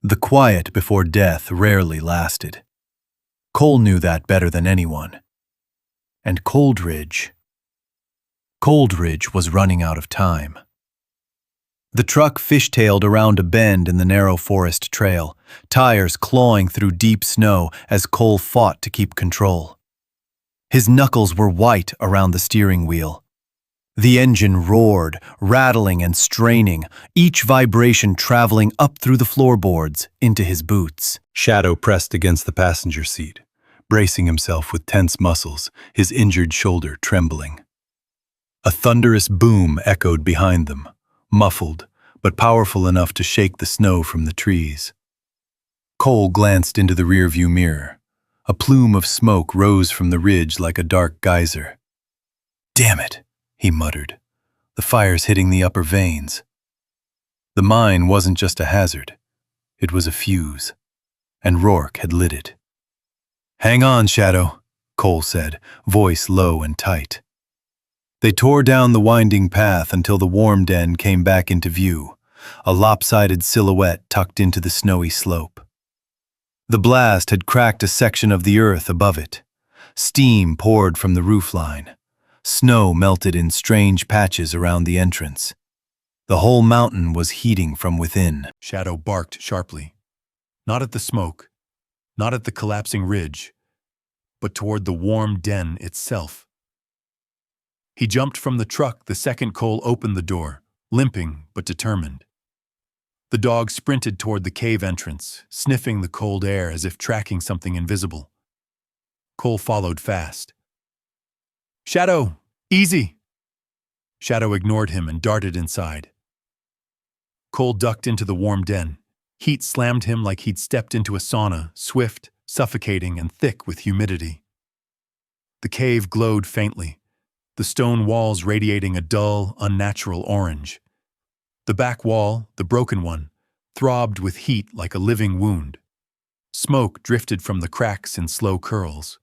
Speaker 2: The quiet before death rarely lasted. Cole knew that better than anyone. And Cold Ridge was running out of time. The truck fishtailed around a bend in the narrow forest trail, tires clawing through deep snow as Cole fought to keep control. His knuckles were white around the steering wheel. The engine roared, rattling and straining, each vibration traveling up through the floorboards into his boots. Shadow pressed against the passenger seat, bracing himself with tense muscles, his injured shoulder trembling. A thunderous boom echoed behind them, muffled, but powerful enough to shake the snow from the trees. Cole glanced into the rearview mirror. A plume of smoke rose from the ridge like a dark geyser. "Damn it," he muttered. "The fire's hitting the upper veins." The mine wasn't just a hazard. It was a fuse, and Rourke had lit it. "Hang on, Shadow," Cole said, voice low and tight. They tore down the winding path until the warm den came back into view, a lopsided silhouette tucked into the snowy slope. The blast had cracked a section of the earth above it. Steam poured from the roofline. Snow melted in strange patches around the entrance. The whole mountain was heating from within.
Speaker 1: Shadow barked sharply. Not at the smoke, not at the collapsing ridge, but toward the warm den itself. He jumped from the truck the second Cole opened the door, limping but determined. The dog sprinted toward the cave entrance, sniffing the cold air as if tracking something invisible. Cole followed fast. "Shadow, easy!" Shadow ignored him and darted inside. Cole ducked into the warm den. Heat slammed him like he'd stepped into a sauna, swift, suffocating, and thick with humidity. The cave glowed faintly, the stone walls radiating a dull, unnatural orange. The back wall, the broken one, throbbed with heat like a living wound. Smoke drifted from the cracks in slow curls.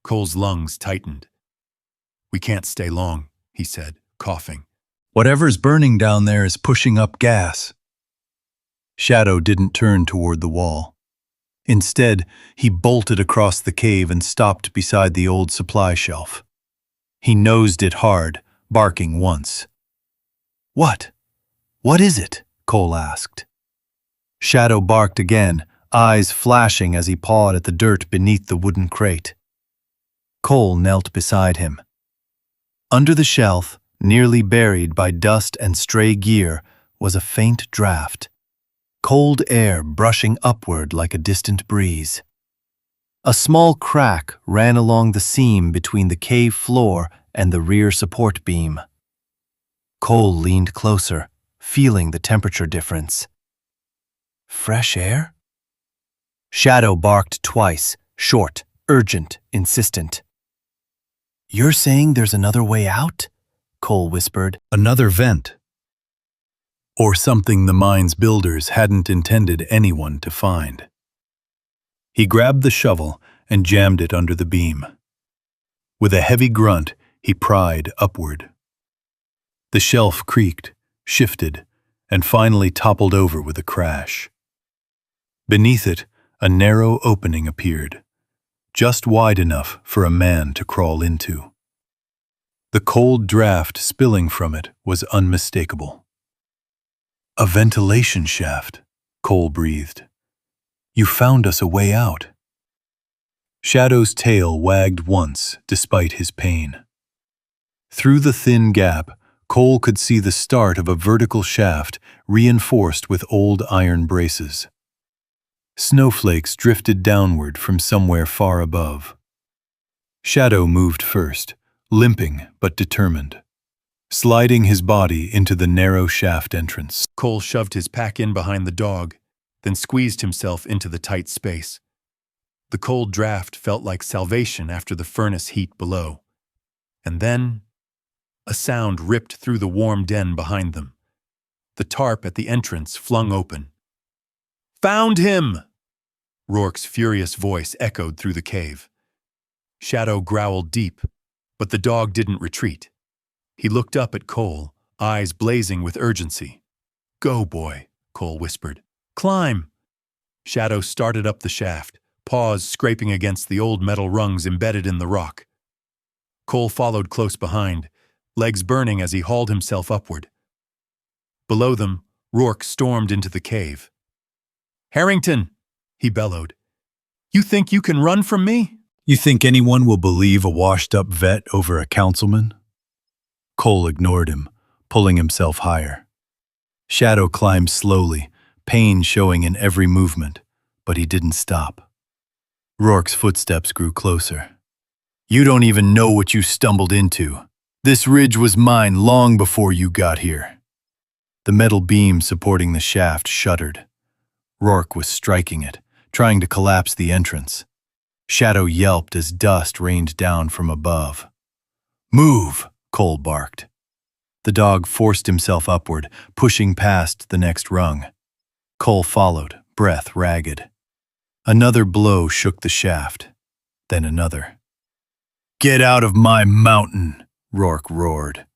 Speaker 1: Cole's lungs tightened. "We can't stay long," he said, coughing.
Speaker 3: "Whatever's burning down there is pushing up gas." Shadow didn't turn toward the wall. Instead, he bolted across the cave and stopped beside the old supply shelf. He nosed it hard, barking once. "What? What is it?" Cole asked. Shadow barked again, eyes flashing as he pawed at the dirt beneath the wooden crate. Cole knelt beside him. Under the shelf, nearly buried by dust and stray gear, was a faint draft. Cold air brushing upward like a distant breeze. A small crack ran along the seam between the cave floor and the rear support beam. Cole leaned closer, feeling the temperature difference. "Fresh air?" Shadow barked twice, short, urgent, insistent. "You're saying there's another way out?" Cole whispered. "Another vent. Or something the mine's builders hadn't intended anyone to find." He grabbed the shovel and jammed it under the beam. With a heavy grunt, he pried upward. The shelf creaked, shifted, and finally toppled over with a crash. Beneath it, a narrow opening appeared, just wide enough for a man to crawl into. The cold draft spilling from it was unmistakable. "A ventilation shaft," Cole breathed. "You found us a way out." Shadow's tail wagged once, despite his pain. Through the thin gap, Cole could see the start of a vertical shaft reinforced with old iron braces. Snowflakes drifted downward from somewhere far above. Shadow moved first, limping but determined, sliding his body into the narrow shaft entrance. Cole shoved his pack in behind the dog, then squeezed himself into the tight space. The cold draft felt like salvation after the furnace heat below. And then, a sound ripped through the warm den behind them. The tarp at the entrance flung open. "Found him!" Rourke's furious voice echoed through the cave. Shadow growled deep, but the dog didn't retreat. He looked up at Cole, eyes blazing with urgency. "Go, boy," Cole whispered. "Climb!" Shadow started up the shaft, paws scraping against the old metal rungs embedded in the rock. Cole followed close behind, legs burning as he hauled himself upward. Below them, Rourke stormed into the cave. "Harrington!" he bellowed. "You think you can run from me?" "You think anyone will believe a washed-up vet over a councilman?" Cole ignored him, pulling himself higher. Shadow climbed slowly, pain showing in every movement, but he didn't stop. Rourke's footsteps grew closer. "You don't even know what you stumbled into. This ridge was mine long before you got here." The metal beam supporting the shaft shuddered. Rourke was striking it, trying to collapse the entrance. Shadow yelped as dust rained down from above. "Move!" Cole barked. The dog forced himself upward, pushing past the next rung. Cole followed, breath ragged. Another blow shook the shaft, then another. "Get out of my mountain!" Rourke roared.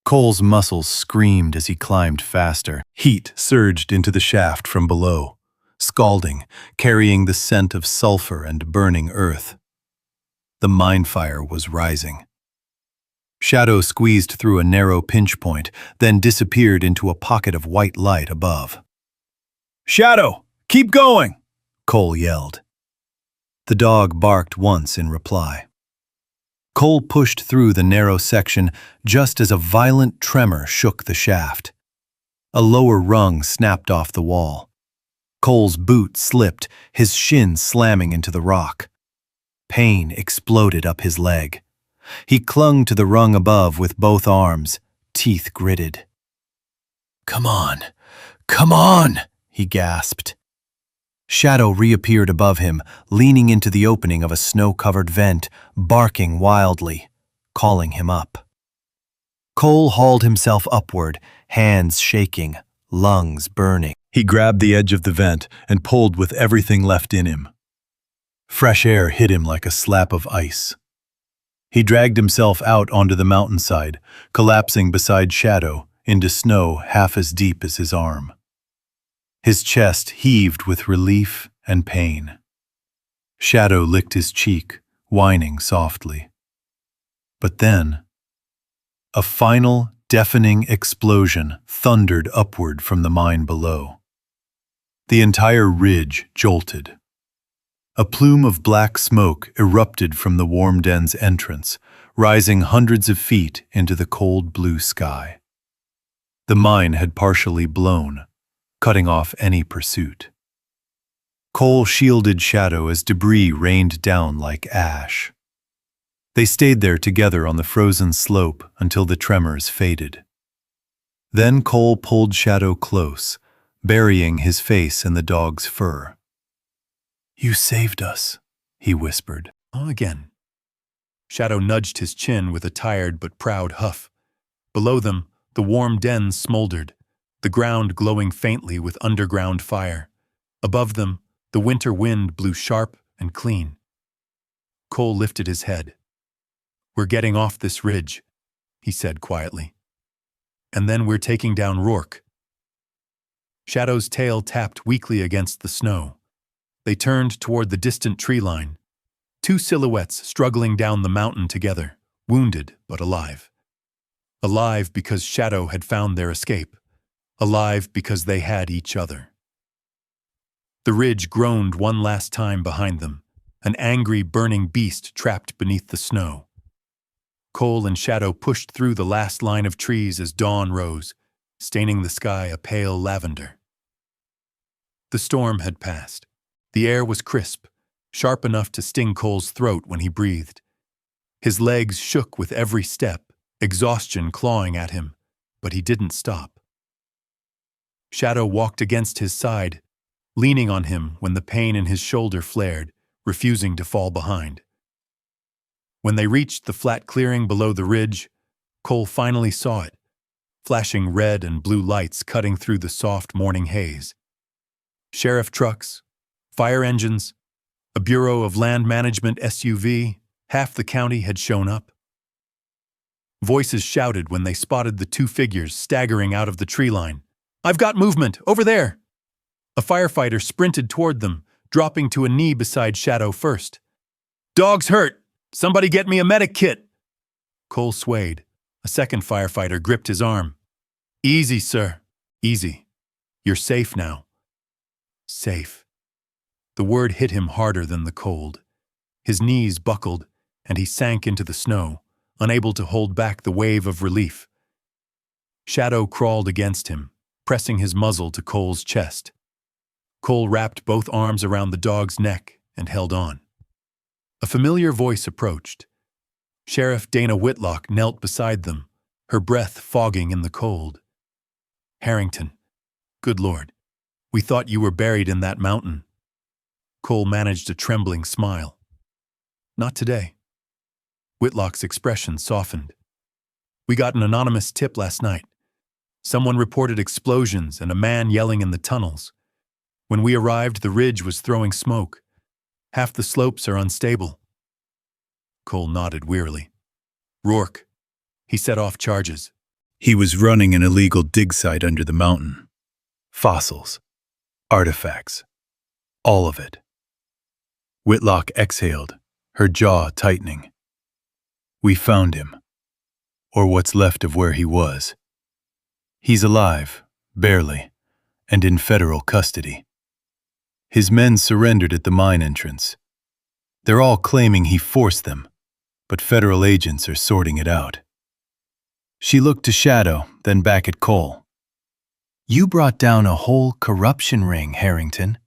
Speaker 3: Cole's muscles screamed as he climbed faster. Heat surged into the shaft from below, scalding, carrying the scent of sulfur and burning earth. The mine fire was rising. Shadow squeezed through a narrow pinch point, then disappeared into a pocket of white light above. "Shadow, keep going!" Cole yelled. The dog barked once in reply. Cole pushed through the narrow section just as a violent tremor shook the shaft. A lower rung snapped off the wall. Cole's boot slipped, his shin slamming into the rock. Pain exploded up his leg. He clung to the rung above with both arms, teeth gritted. "Come on,
Speaker 2: "Come on!" he gasped. Shadow reappeared above him, leaning into the opening of a snow-covered vent, barking wildly, calling him up. Cole hauled himself upward, hands shaking, lungs burning. He grabbed the edge of the vent and pulled with everything left in him. Fresh air hit him like a slap of ice. He dragged himself out onto the mountainside, collapsing beside Shadow into snow half as deep as his arm. His chest heaved with relief and pain. Shadow licked his cheek, whining softly. But then, a final, deafening explosion thundered upward from the mine below. The entire ridge jolted. A plume of black smoke erupted from the warm den's entrance, rising hundreds of feet into the cold blue sky. The mine had partially blown, cutting off any pursuit. Cole shielded Shadow as debris rained down like ash. They stayed there together on the frozen slope until the tremors faded. Then Cole pulled Shadow close, burying his face in the dog's fur. "You saved us," he whispered.
Speaker 1: Again. Shadow nudged his chin with a tired but proud huff. Below them, the warm den smoldered, the ground glowing faintly with underground fire. Above them, the winter wind blew sharp and clean. Cole lifted his head. "We're getting off this ridge," he said quietly. "And then we're taking down Rourke." Shadow's tail tapped weakly against the snow. They turned toward the distant tree line, two silhouettes struggling down the mountain together, wounded but alive. Alive because Shadow had found their escape. Alive because they had each other. The ridge groaned one last time behind them, an angry, burning beast trapped beneath the snow. Cole and Shadow pushed through the last line of trees as dawn rose, staining the sky a pale lavender. The storm had passed. The air was crisp, sharp enough to sting Cole's throat when he breathed. His legs shook with every step, exhaustion clawing at him, but he didn't stop. Shadow walked against his side, leaning on him when the pain in his shoulder flared, refusing to fall behind. When they reached the flat clearing below the ridge, Cole finally saw it, flashing red and blue lights cutting through the soft morning haze. Sheriff trucks, fire engines, a Bureau of Land Management SUV, half the county had shown up. Voices shouted when they spotted the two figures staggering out of the tree line. "I've got movement, over there!" A firefighter sprinted toward them, dropping to a knee beside Shadow first. "Dog's hurt! Somebody get me a medic kit!" Cole swayed. A second firefighter gripped his arm. "Easy, sir. Easy. You're safe now." Safe. The word hit him harder than the cold. His knees buckled, and he sank into the snow, unable to hold back the wave of relief. Shadow crawled against him, pressing his muzzle to Cole's chest. Cole wrapped both arms around the dog's neck and held on. A familiar voice approached. Sheriff Dana Whitlock knelt beside them, her breath fogging in the cold. "Harrington, good Lord, we thought you were buried in that mountain." Cole managed a trembling smile. "Not today." Whitlock's expression softened. "We got an anonymous tip last night. Someone reported explosions and a man yelling in the tunnels. When we arrived, the ridge was throwing smoke. Half the slopes are unstable." Cole nodded wearily. "Rourke. He set off charges."
Speaker 2: He was running an illegal dig site under the mountain. Fossils. Artifacts. All of it. Whitlock exhaled, her jaw tightening. "We found him. Or what's left of where he was. He's alive, barely, and in federal custody. His men surrendered at the mine entrance. They're all claiming he forced them, but federal agents are sorting it out." She looked to Shadow, then back at Cole. "You brought down a whole corruption ring, Harrington.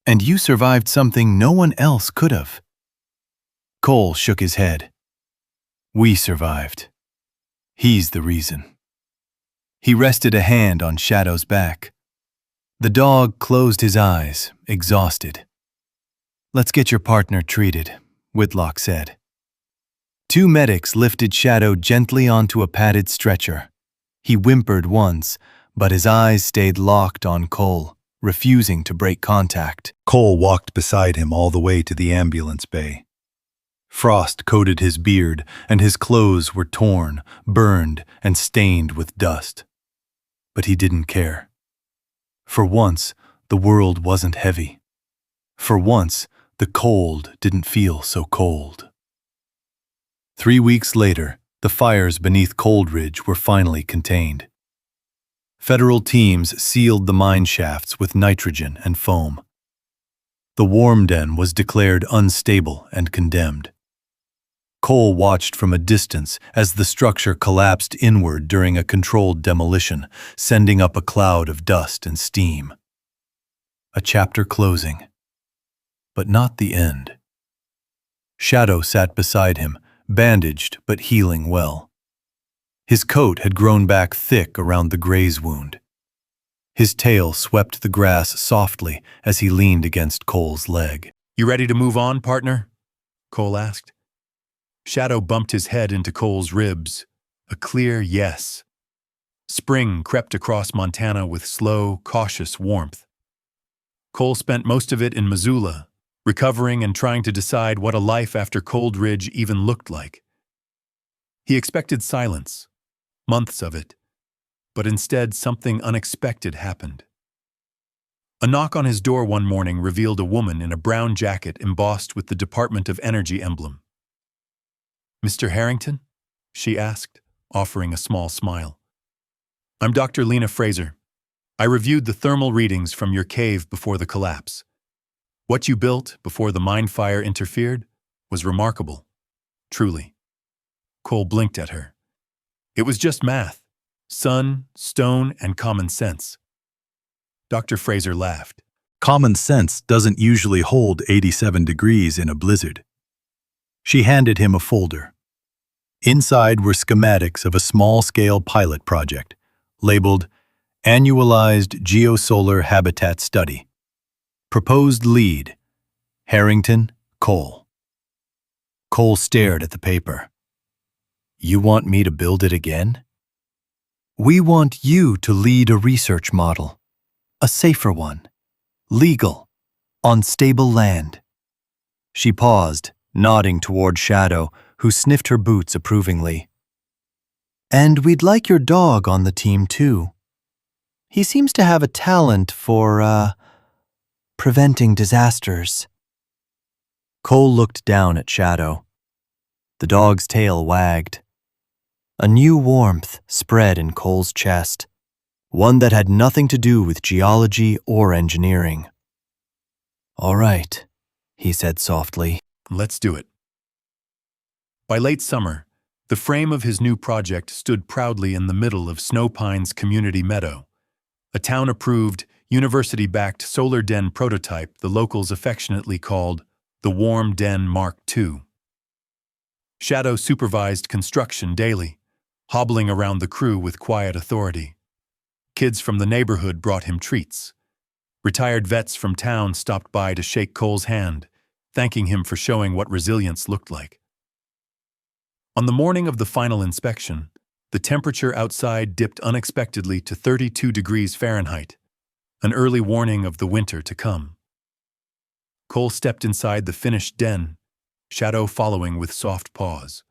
Speaker 2: And you survived something no one else could have." Cole shook his head. "We survived. He's the reason." He rested a hand on Shadow's back,
Speaker 3: The dog closed his eyes, exhausted. "Let's get your partner treated," Whitlock said. Two medics lifted Shadow gently onto a padded stretcher. He whimpered once, but his eyes stayed locked on Cole, refusing to break contact. Cole walked beside him all the way to the ambulance bay. Frost coated his beard, and his clothes were torn, burned, and stained with dust. But he didn't care. For once, the world wasn't heavy. For once, the cold didn't feel so cold. 3 weeks later, the fires beneath Cold Ridge were finally contained. Federal teams sealed the mine shafts with nitrogen and foam. The warm den was declared unstable and condemned. Cole watched from a distance as the structure collapsed inward during a controlled demolition, sending up a cloud of dust and steam. A chapter closing, but not the end. Shadow sat beside him, bandaged but healing well. His coat had grown back thick around the graze wound. His tail swept the grass softly as he leaned against Cole's leg.
Speaker 1: "You ready to move on, partner?" Cole asked. Shadow bumped his head into Cole's ribs, a clear yes. Spring crept across Montana with slow, cautious warmth. Cole spent most of it in Missoula, recovering and trying to decide what a life after Cold Ridge even looked like. He expected silence, months of it, but instead something unexpected happened. A knock on his door one morning revealed a woman in a brown jacket embossed with the Department of Energy emblem. "Mr. Harrington?" she asked, offering a small smile. "I'm Dr. Lena Fraser. I reviewed the thermal readings from your cave before the collapse. What you built before the mine fire interfered was remarkable, truly." Cole blinked at her. It was just math, sun, stone, and common sense. Dr. Fraser laughed.
Speaker 2: Common sense doesn't usually hold 87 degrees in a blizzard. She handed him a folder. Inside were schematics of a small-scale pilot project, labeled Annualized Geosolar Habitat Study. Proposed lead, Harrington, Cole. Cole stared at the paper. "You want me to build it again?" "We want you to lead a research model. A safer one. Legal. On stable land." She paused, nodding toward Shadow, who sniffed her boots approvingly. "And we'd like your dog on the team, too. He seems to have a talent for, preventing disasters." Cole looked down at Shadow. The dog's tail wagged. A new warmth spread in Cole's chest, one that had nothing to do with geology or engineering. "All right," he said softly.
Speaker 1: "Let's do it." By late summer, the frame of his new project stood proudly in the middle of Snow Pines Community Meadow, a town-approved, university-backed solar den prototype the locals affectionately called the Warm Den Mark II. Shadow supervised construction daily, hobbling around the crew with quiet authority. Kids from the neighborhood brought him treats. Retired vets from town stopped by to shake Cole's hand, thanking him for showing what resilience looked like. On the morning of the final inspection, the temperature outside dipped unexpectedly to 32 degrees Fahrenheit, an early warning of the winter to come. Cole stepped inside the finished den, Shadow following with soft paws.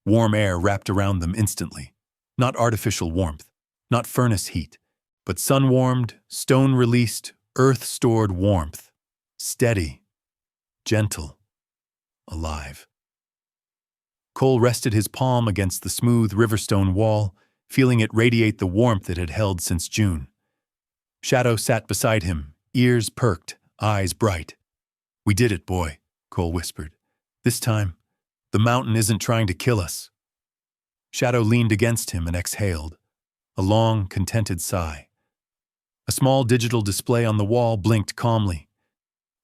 Speaker 1: Warm air wrapped around them instantly. Not artificial warmth, not furnace heat, but sun-warmed, stone-released, earth-stored warmth. Steady, gentle, alive. Cole rested his palm against the smooth riverstone wall, feeling it radiate the warmth it had held since June. Shadow sat beside him, ears perked, eyes bright. "We did it, boy," Cole whispered. "This time, the mountain isn't trying to kill us." Shadow leaned against him and exhaled, a long, contented sigh. A small digital display on the wall blinked calmly.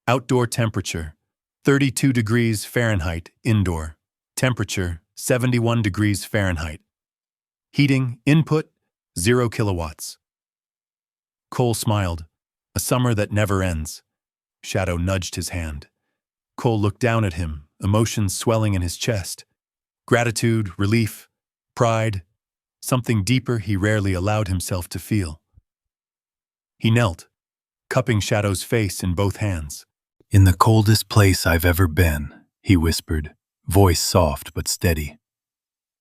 Speaker 1: Outdoor temperature, 32 degrees Fahrenheit, indoor. Temperature, 71 degrees Fahrenheit. Heating, input, 0 kilowatts. Cole smiled, A summer that never ends. Shadow nudged his hand. Cole looked down at him, emotions swelling in his chest. Gratitude, relief, pride, something deeper he rarely allowed himself to feel. He knelt, cupping Shadow's face in both hands.
Speaker 2: "In the coldest place I've ever been," he whispered, voice soft but steady.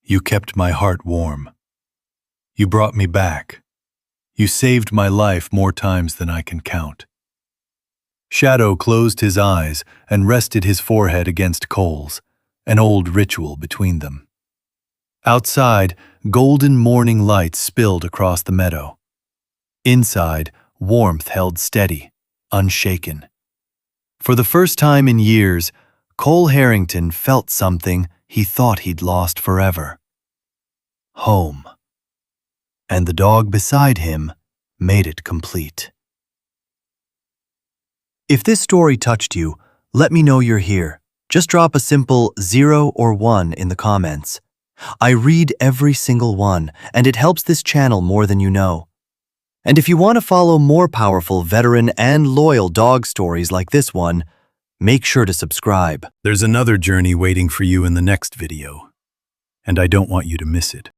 Speaker 2: "You kept my heart warm. You brought me back. You saved my life more times than I can count." Shadow closed his eyes and rested his forehead against Cole's, an old ritual between them. Outside, golden morning light spilled across the meadow. Inside, warmth held steady, unshaken. For the first time in years, Cole Harrington felt something he thought he'd lost forever. Home. And the dog beside him made it complete. If this story touched you, let me know you're here. Just drop a simple 0 or 1 in the comments. I read every single one, and it helps this channel more than you know. And if you want to follow more powerful veteran and loyal dog stories like this one, make sure to subscribe. There's another journey waiting for you in the next video, and I don't want you to miss it.